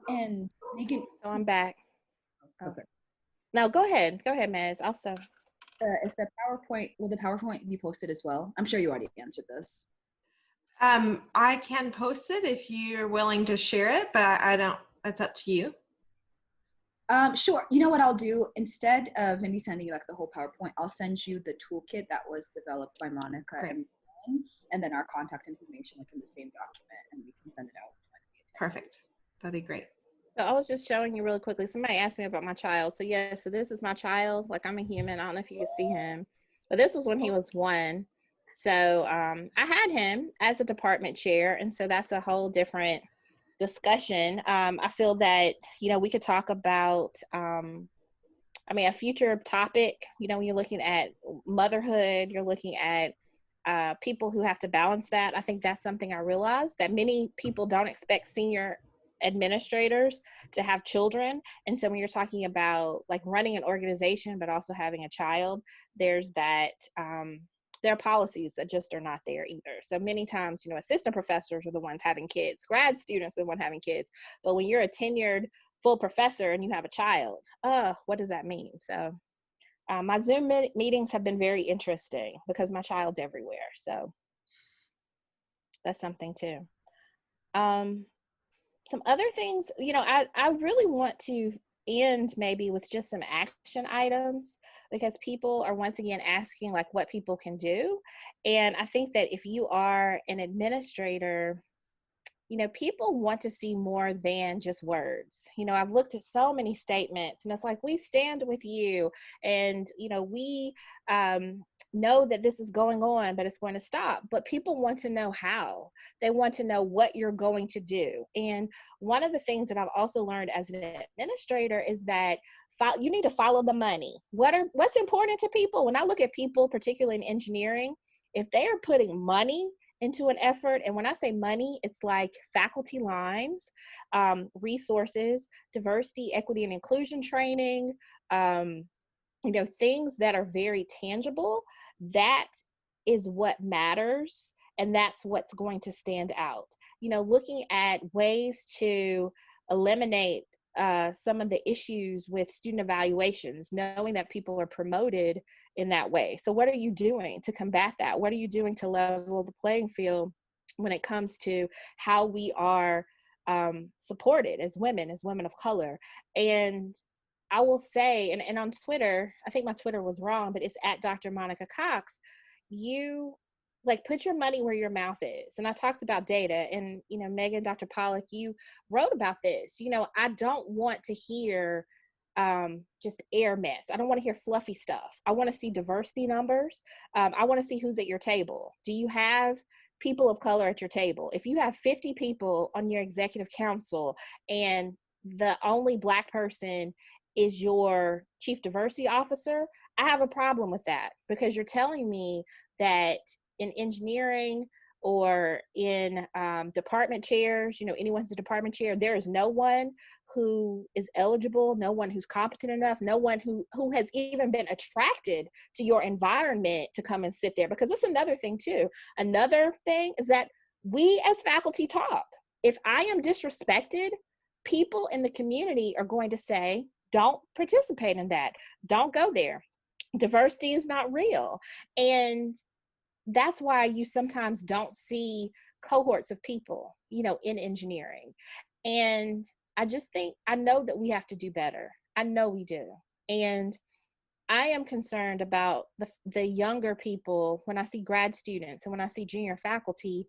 And Megan, so I'm back. Perfect. No, go ahead, Maz. Also, if the PowerPoint be posted as well? I'm sure you already answered this. I can post it if you're willing to share it, but I don't. That's up to you. Sure. You know what I'll do? Instead of Mindy sending you like the whole PowerPoint, I'll send you the toolkit that was developed by Monica Great. and then our contact information like in the same document, and we can send it out to like the attendees. Perfect. That'd be great. So I was just showing you really quickly. Somebody asked me about my child. So yeah, so this is my child. Like, I'm a human. I don't know if you can see him, but this was when he was 1. So I had him as a department chair, and so that's a whole different discussion. I feel that, you know, we could talk about, a future topic, you know, when you're looking at motherhood, you're looking at people who have to balance that. I think that's something I realized, that many people don't expect senior administrators to have children. And so when you're talking about like running an organization, but also having a child, there's that, there are policies that just are not there either. So many times, you know, assistant professors are the ones having kids, grad students are the ones having kids. But when you're a tenured full professor and you have a child, what does that mean? So my Zoom meetings have been very interesting because my child's everywhere. So that's something too. Some other things, you know, I really want to end maybe with just some action items, because people are once again asking like what people can do. And I think that if you are an administrator, you know, people want to see more than just words. You know, I've looked at so many statements and it's like, we stand with you. And, you know, we know that this is going on, but it's going to stop. But people want to know how. They want to know what you're going to do. And one of the things that I've also learned as an administrator is that you need to follow the money. What's important to people? When I look at people, particularly in engineering, if they are putting money into an effort, and when I say money, it's like faculty lines, resources, diversity, equity, and inclusion training, you know, things that are very tangible. That is what matters, and that's what's going to stand out. You know, looking at ways to eliminate some of the issues with student evaluations, knowing that people are promoted in that way. So what are you doing to combat that? What are you doing to level the playing field when it comes to how we are supported as women of color? And I will say, and on Twitter, I think my Twitter was wrong, but it's at Dr. Monica Cox. You like put your money where your mouth is. And I talked about data, and, you know, Megan, Dr. Pollack, you wrote about this. You know, I don't want to hear just air mess. I don't want to hear fluffy stuff. I want to see diversity numbers. I want to see who's at your table. Do you have people of color at your table? If you have 50 people on your executive council and the only Black person is your chief diversity officer, I have a problem with that, because you're telling me that in engineering or in department chairs, you know, anyone's a department chair, there is no one who is eligible, no one who's competent enough, no one who has even been attracted to your environment to come and sit there. Because that's another thing too. Another thing is that we as faculty talk. If I am disrespected, people in the community are going to say, don't participate in that. Don't go there. Diversity is not real. And that's why you sometimes don't see cohorts of people, you know, in engineering. And I just think, I know that we have to do better. I know we do. And I am concerned about the younger people when I see grad students and when I see junior faculty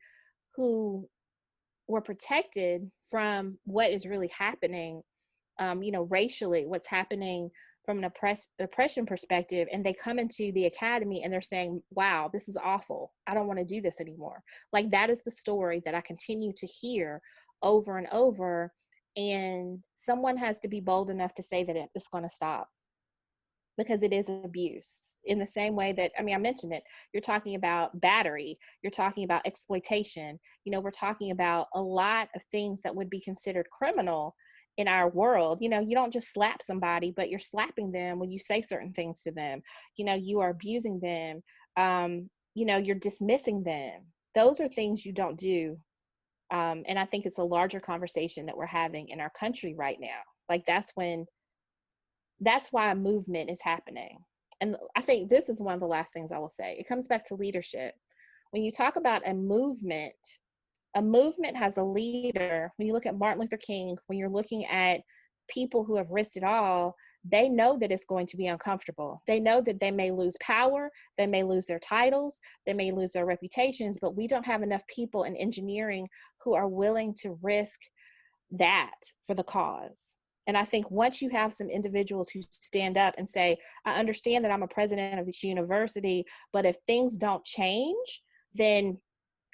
who were protected from what is really happening, you know, racially, what's happening from an oppression perspective, and they come into the academy and they're saying, wow, this is awful. I don't want to do this anymore. Like, that is the story that I continue to hear over and over. And someone has to be bold enough to say that it's going to stop, because it is abuse. In the same way that, I mean, I mentioned it, you're talking about battery, you're talking about exploitation, you know, we're talking about a lot of things that would be considered criminal in our world. You know, you don't just slap somebody, but you're slapping them when you say certain things to them. You know, you are abusing them. You know, you're dismissing them. Those are things you don't do. And I think it's a larger conversation that we're having in our country right now. Like, that's why a movement is happening. And I think this is one of the last things I will say. It comes back to leadership. When you talk about a movement has a leader. When you look at Martin Luther King, when you're looking at people who have risked it all, they know that it's going to be uncomfortable. They know that they may lose power, they may lose their titles, they may lose their reputations, but we don't have enough people in engineering who are willing to risk that for the cause. And I think once you have some individuals who stand up and say, I understand that I'm a president of this university, but if things don't change, then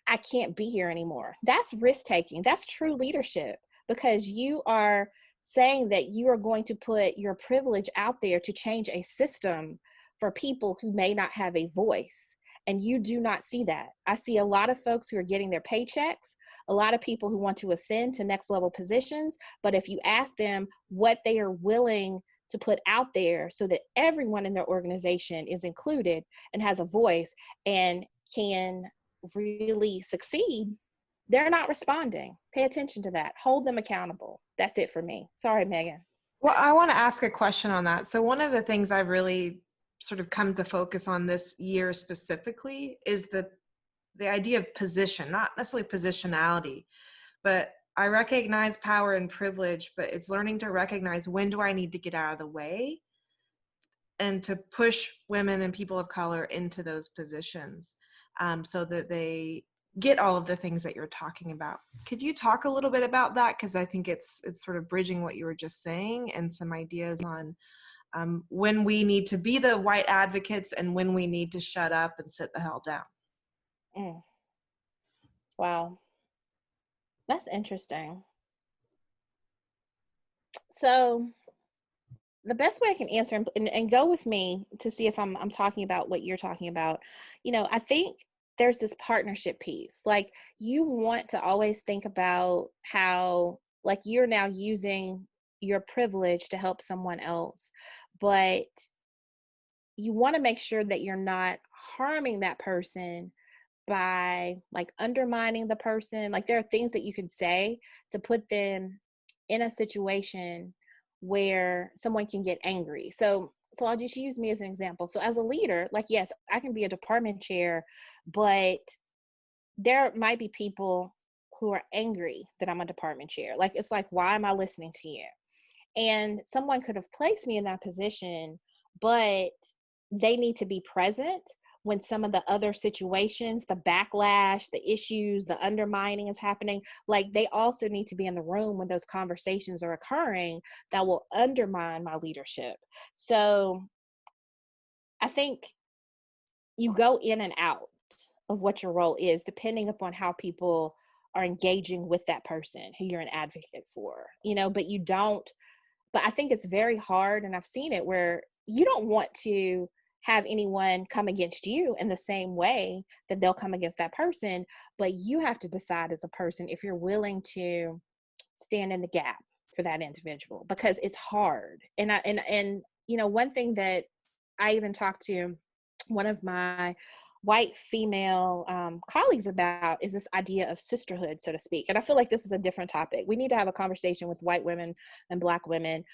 I can't be here anymore. That's risk taking. That's true leadership, because you are saying that you are going to put your privilege out there to change a system for people who may not have a voice. And you do not see that. I see a lot of folks who are getting their paychecks, a lot of people who want to ascend to next level positions. But if you ask them what they are willing to put out there so that everyone in their organization is included and has a voice and can really succeed, they're not responding. Pay attention to that. Hold them accountable. That's it for me. Sorry, Megan. Well, I want to ask a question on that. So one of the things I've really sort of come to focus on this year specifically is the idea of position, not necessarily positionality, but I recognize power and privilege, but it's learning to recognize when do I need to get out of the way and to push women and people of color into those positions so that they get all of the things that you're talking about. Could you talk a little bit about that? Because I think it's sort of bridging what you were just saying and some ideas on when we need to be the white advocates and when we need to shut up and sit the hell down. Wow. That's interesting. So the best way I can answer, and go with me to see if I'm talking about what you're talking about, I think there's this partnership piece. Like, you want to always think about how, like, you're now using your privilege to help someone else, but you want to make sure that you're not harming that person by like undermining the person. Like, there are things that you could say to put them in a situation where someone can get angry. So I'll just use me as an example. So as a leader, like, yes, I can be a department chair, but there might be people who are angry that I'm a department chair. Like, it's like, why am I listening to you? And someone could have placed me in that position, but they need to be present when some of the other situations, the backlash, the issues, the undermining is happening. Like, they also need to be in the room when those conversations are occurring that will undermine my leadership. So I think you go in and out of what your role is, depending upon how people are engaging with that person who you're an advocate for, but I think it's very hard. And I've seen it where you don't want to have anyone come against you in the same way that they'll come against that person, but you have to decide as a person if you're willing to stand in the gap for that individual, because it's hard. And one thing that I even talked to one of my white female colleagues about is this idea of sisterhood, so to speak. And I feel like this is a different topic. We need to have a conversation with white women and Black women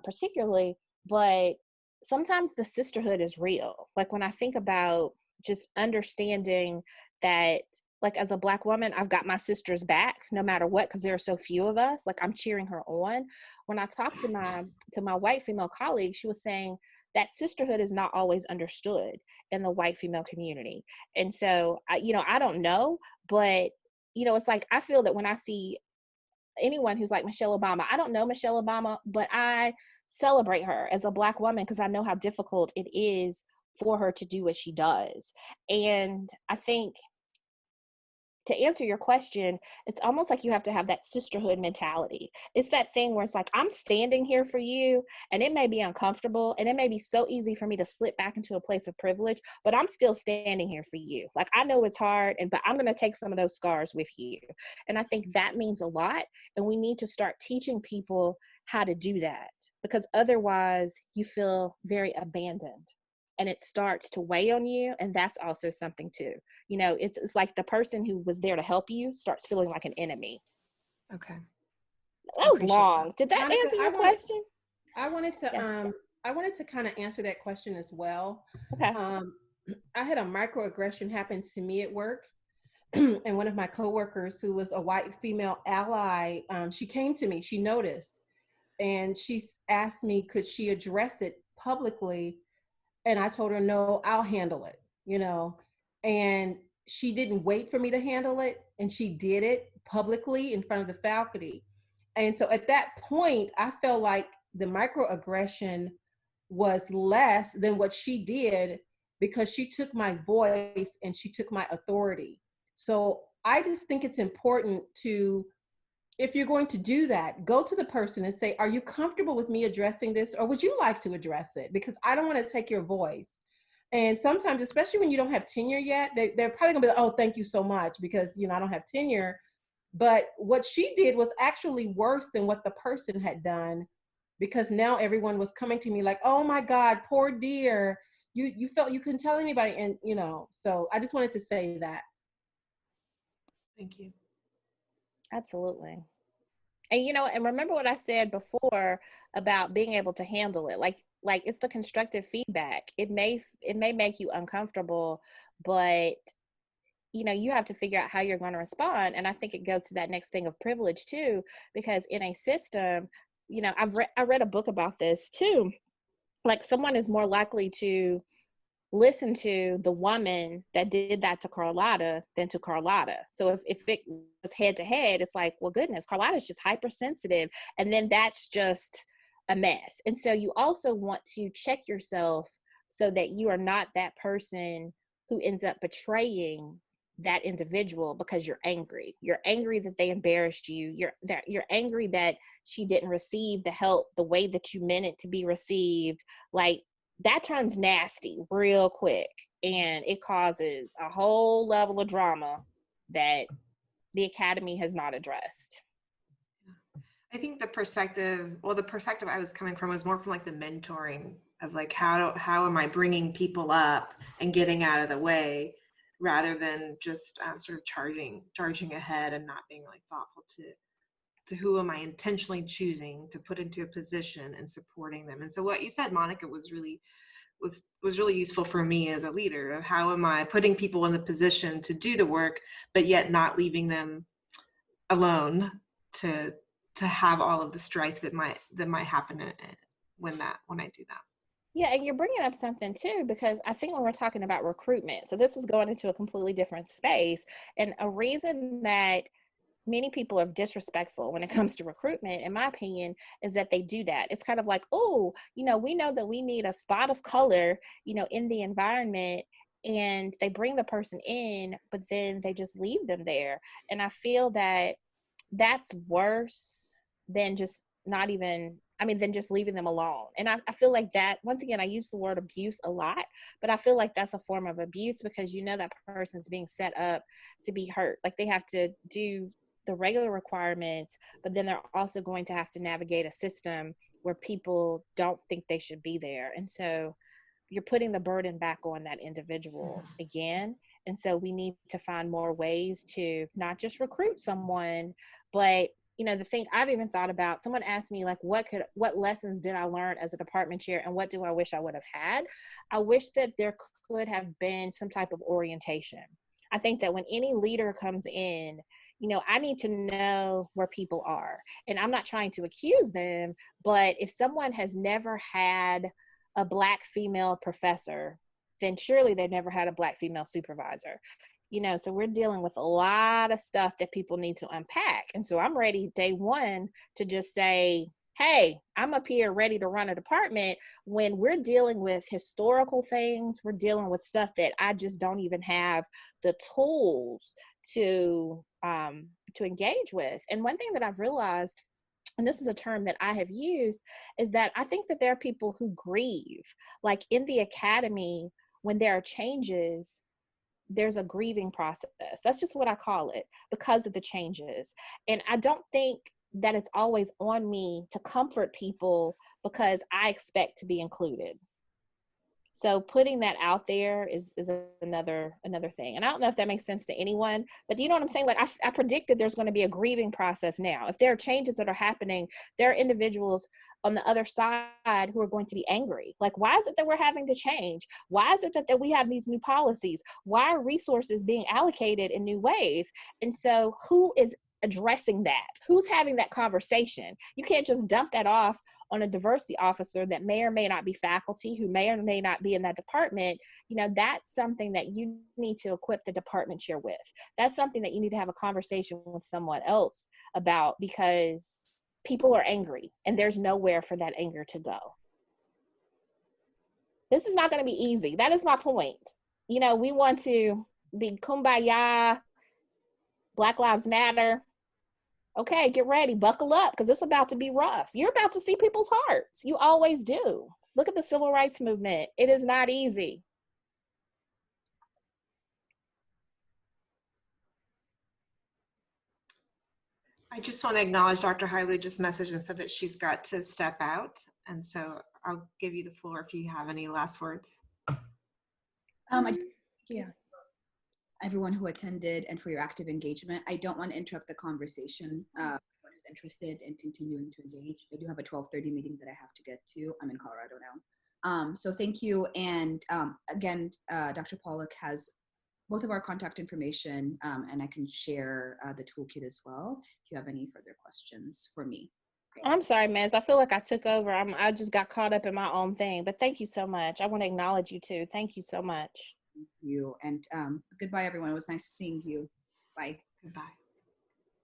particularly, but sometimes the sisterhood is real. Like, when I think about just understanding that, like, as a Black woman, I've got my sister's back no matter what, because there are so few of us. Like, I'm cheering her on. When I talked to my white female colleague, she was saying that sisterhood is not always understood in the white female community. And so, I don't know, but, it's like, I feel that when I see anyone who's like Michelle Obama, I don't know Michelle Obama, but I celebrate her as a Black woman because I know how difficult it is for her to do what she does. And I think, to answer your question, it's almost like you have to have that sisterhood mentality. It's that thing where it's like, I'm standing here for you, and it may be uncomfortable, and it may be so easy for me to slip back into a place of privilege, but I'm still standing here for you. Like, I know it's hard, but I'm going to take some of those scars with you. And I think that means a lot. And we need to start teaching people how to do that, because otherwise you feel very abandoned. And it starts to weigh on you. And that's also something too. It's like the person who was there to help you starts feeling like an enemy. Okay. That was long. Did that Monica, answer your question? I wanted to Yes. I wanted to kind of answer that question as well. Okay. I had a microaggression happen to me at work. And one of my coworkers, who was a white female ally, she came to me, she noticed. and she asked me, could she address it publicly? And I told her, no, I'll handle it, you know. And she didn't wait for me to handle it, and she did it publicly in front of the faculty. And so at that point, I felt like the microaggression was less than what she did, because she took my voice and she took my authority. So I just think it's important to, if you're going to do that, go to the person and say, are you comfortable with me addressing this, or would you like to address it? Because I don't want to take your voice. And sometimes, especially when you don't have tenure yet, they're probably gonna be like, oh, thank you so much, because, you know, I don't have tenure. But what she did was actually worse than what the person had done, because now everyone was coming to me like, oh my God, poor dear, you felt you couldn't tell anybody. And, you know, so I just wanted to say that. Thank you. Absolutely. And, you know, and remember what I said before about being able to handle it. Like it's the constructive feedback. It may make you uncomfortable, but you know, you have to figure out how you're going to respond. And I think it goes to that next thing of privilege too, because in a system, you know, I read a book about this too. Like someone is more likely to listen to the woman that did that to Carlotta than to Carlotta. So if it was head to head, it's like, well, goodness, Carlotta's just hypersensitive. And then that's just a mess. And so you also want to check yourself so that you are not that person who ends up betraying that individual because you're angry. You're angry that they embarrassed you. You're angry that she didn't receive the help the way that you meant it to be received. Like, that turns nasty real quick, and it causes a whole level of drama that the academy has not addressed. I think the perspective I was coming from was more from like the mentoring of like, how am I bringing people up and getting out of the way, rather than just sort of charging ahead and not being like thoughtful to who am I intentionally choosing to put into a position and supporting them. And so what you said, Monica, was really useful for me as a leader, of how am I putting people in the position to do the work, but yet not leaving them alone to have all of the strife that might happen when I do that. Yeah, and you're bringing up something too, because I think when we're talking about recruitment, so this is going into a completely different space, and a reason that many people are disrespectful when it comes to recruitment, in my opinion, is that they do that. It's kind of like, oh, you know, we know that we need a spot of color, you know, in the environment, and they bring the person in, but then they just leave them there. And I feel that that's worse than just than just leaving them alone. And I feel like that, once again, I use the word abuse a lot, but I feel like that's a form of abuse, because you know that person's being set up to be hurt. Like, they have to do the regular requirements, but then they're also going to have to navigate a system where people don't think they should be there. And so you're putting the burden back on that individual again. And so we need to find more ways to not just recruit someone, but, you know, the thing I've even thought about, someone asked me like, what lessons did I learn as a department chair, and what do I wish I would have had? I wish that there could have been some type of orientation. I think that when any leader comes in, you know, I need to know where people are. And I'm not trying to accuse them, but if someone has never had a Black female professor, then surely they've never had a Black female supervisor. You know, so we're dealing with a lot of stuff that people need to unpack. And so I'm ready day one to just say, hey, I'm up here ready to run a department, when we're dealing with historical things. We're dealing with stuff that I just don't even have the tools to engage with. And one thing that I've realized, and this is a term that I have used, is that I think that there are people who grieve. Like in the academy, when there are changes, there's a grieving process. That's just what I call it, because of the changes. And I don't think that it's always on me to comfort people because I expect to be included. So putting that out there is another thing. And I don't know if that makes sense to anyone, but you know what I'm saying? Like, I predicted there's going to be a grieving process now. If there are changes that are happening, there are individuals on the other side who are going to be angry. Like, why is it that we're having to change? Why is it that we have these new policies? Why are resources being allocated in new ways? And so who is addressing that? Who's having that conversation? You can't just dump that off on a diversity officer that may or may not be faculty, who may or may not be in that department. You know, that's something that you need to equip the department chair with. That's something that you need to have a conversation with someone else about, because people are angry and there's nowhere for that anger to go. This is not going to be easy. That is my point. You know, we want to be kumbaya, Black Lives Matter. Okay, get ready, buckle up, because it's about to be rough. You're about to see people's hearts. You always do. Look at the civil rights movement. It is not easy. I just want to acknowledge Dr. Hailu just messaged and said that she's got to step out. And so I'll give you the floor if you have any last words. Yeah. Everyone who attended and for your active engagement. I don't want to interrupt the conversation. Anyone who's interested in continuing to engage. I do have a 12:30 meeting that I have to get to. I'm in Colorado now. So thank you. And again, Dr. Pollock has both of our contact information, and I can share the toolkit as well if you have any further questions for me. Okay. I'm sorry, Mez. I feel like I took over. I just got caught up in my own thing, but thank you so much. I want to acknowledge you too. Thank you so much. Thank you. And goodbye, everyone. It was nice seeing you. Bye. Goodbye.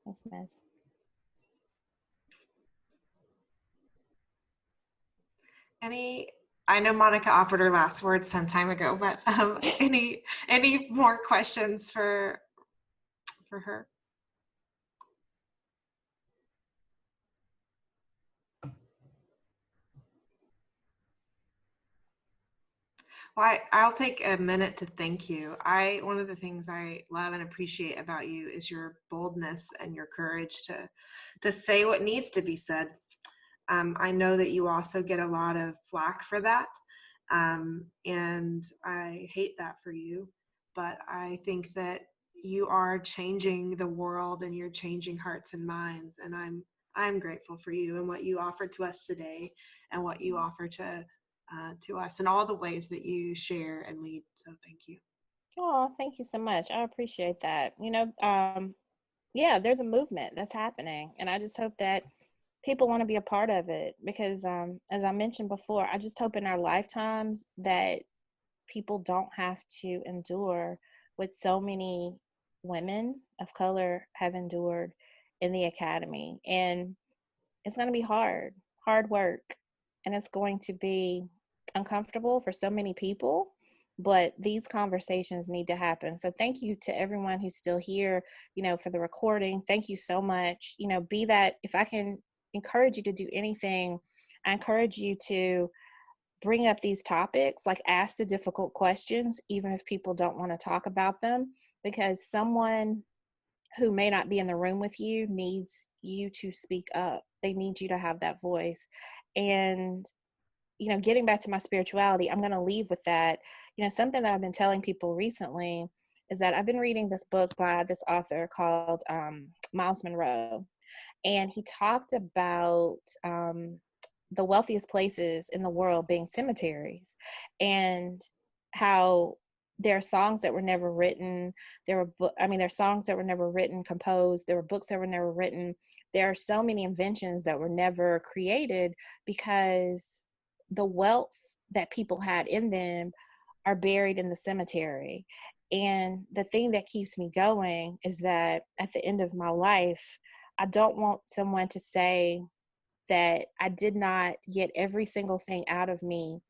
Thanks, Mez. I know Monica offered her last words some time ago, but any more questions for her? Well, I'll take a minute to thank you. One of the things I love and appreciate about you is your boldness and your courage to say what needs to be said. I know that you also get a lot of flack for that, and I hate that for you, but I think that you are changing the world and you're changing hearts and minds, and I'm grateful for you and what you offered to us today and what you offer to us and all the ways that you share and lead. So thank you. Oh, thank you so much. I appreciate that. You know, yeah, there's a movement that's happening, and I just hope that people want to be a part of it, because as I mentioned before, I just hope in our lifetimes that people don't have to endure what so many women of color have endured in the academy. And it's going to be hard work, and it's going to be uncomfortable for so many people, but these conversations need to happen. So thank you to everyone who's still here, you know, for the recording. Thank you so much. You know, be that, if I can encourage you to do anything, I encourage you to bring up these topics, like ask the difficult questions, even if people don't want to talk about them, because someone who may not be in the room with you needs you to speak up. They need you to have that voice. And, you know, getting back to my spirituality, I'm going to leave with that. You know, something that I've been telling people recently is that I've been reading this book by this author called Miles Monroe. And he talked about the wealthiest places in the world being cemeteries, and how there are songs that were never written. There are songs that were never written, composed. There were books that were never written. There are so many inventions that were never created because the wealth that people had in them are buried in the cemetery. And the thing that keeps me going is that at the end of my life, I don't want someone to say that I did not get every single thing out of me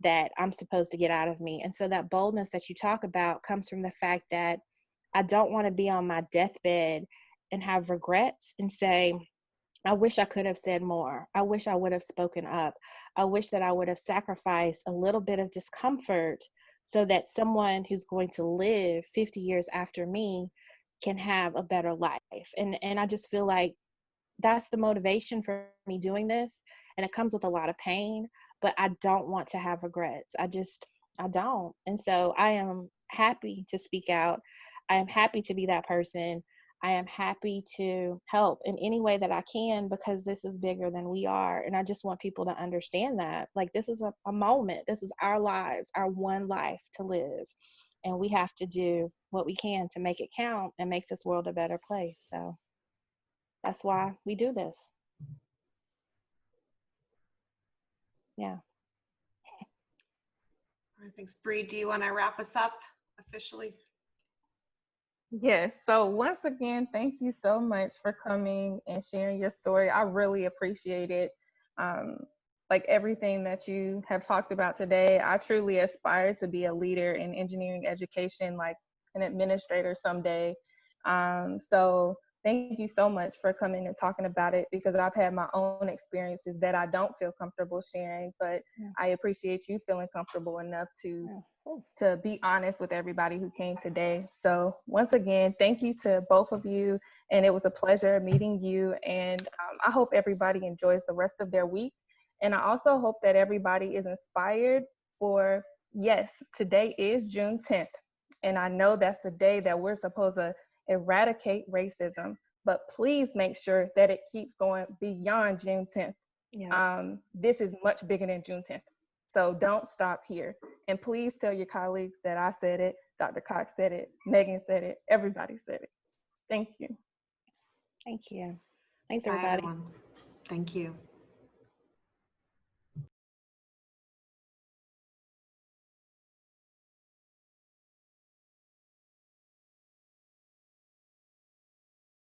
that I'm supposed to get out of me. And so that boldness that you talk about comes from the fact that I don't want to be on my deathbed and have regrets and say, I wish I could have said more. I wish I would have spoken up. I wish that I would have sacrificed a little bit of discomfort so that someone who's going to live 50 years after me can have a better life. And I just feel like that's the motivation for me doing this. And it comes with a lot of pain, but I don't want to have regrets. I don't. And so I am happy to speak out. I am happy to be that person. I am happy to help in any way that I can, because this is bigger than we are. And I just want people to understand that, like, this is a moment. This is our lives, our one life to live. And we have to do what we can to make it count and make this world a better place. So That's why we do this. Yeah. Thanks, Bree. Do you want to wrap us up officially? Yes. So once again, thank you so much for coming and sharing your story. I really appreciate it. Like everything that you have talked about today, I truly aspire to be a leader in engineering education, like an administrator someday. So thank you so much for coming and talking about it, because I've had my own experiences that I don't feel comfortable sharing, but I appreciate you feeling comfortable enough to be honest with everybody who came today. So once again, thank you to both of you. And it was a pleasure meeting you. And I hope everybody enjoys the rest of their week. And I also hope that everybody is inspired for, yes, today is June 10th. And I know that's the day that we're supposed to eradicate racism, but please make sure that it keeps going beyond June 10th. Yeah. This is much bigger than June 10th. So don't stop here. And please tell your colleagues that I said it, Dr. Cox said it, Megan said it, everybody said it. Thank you. Thank you. Thanks, Bye, everybody. everyone. Thank you.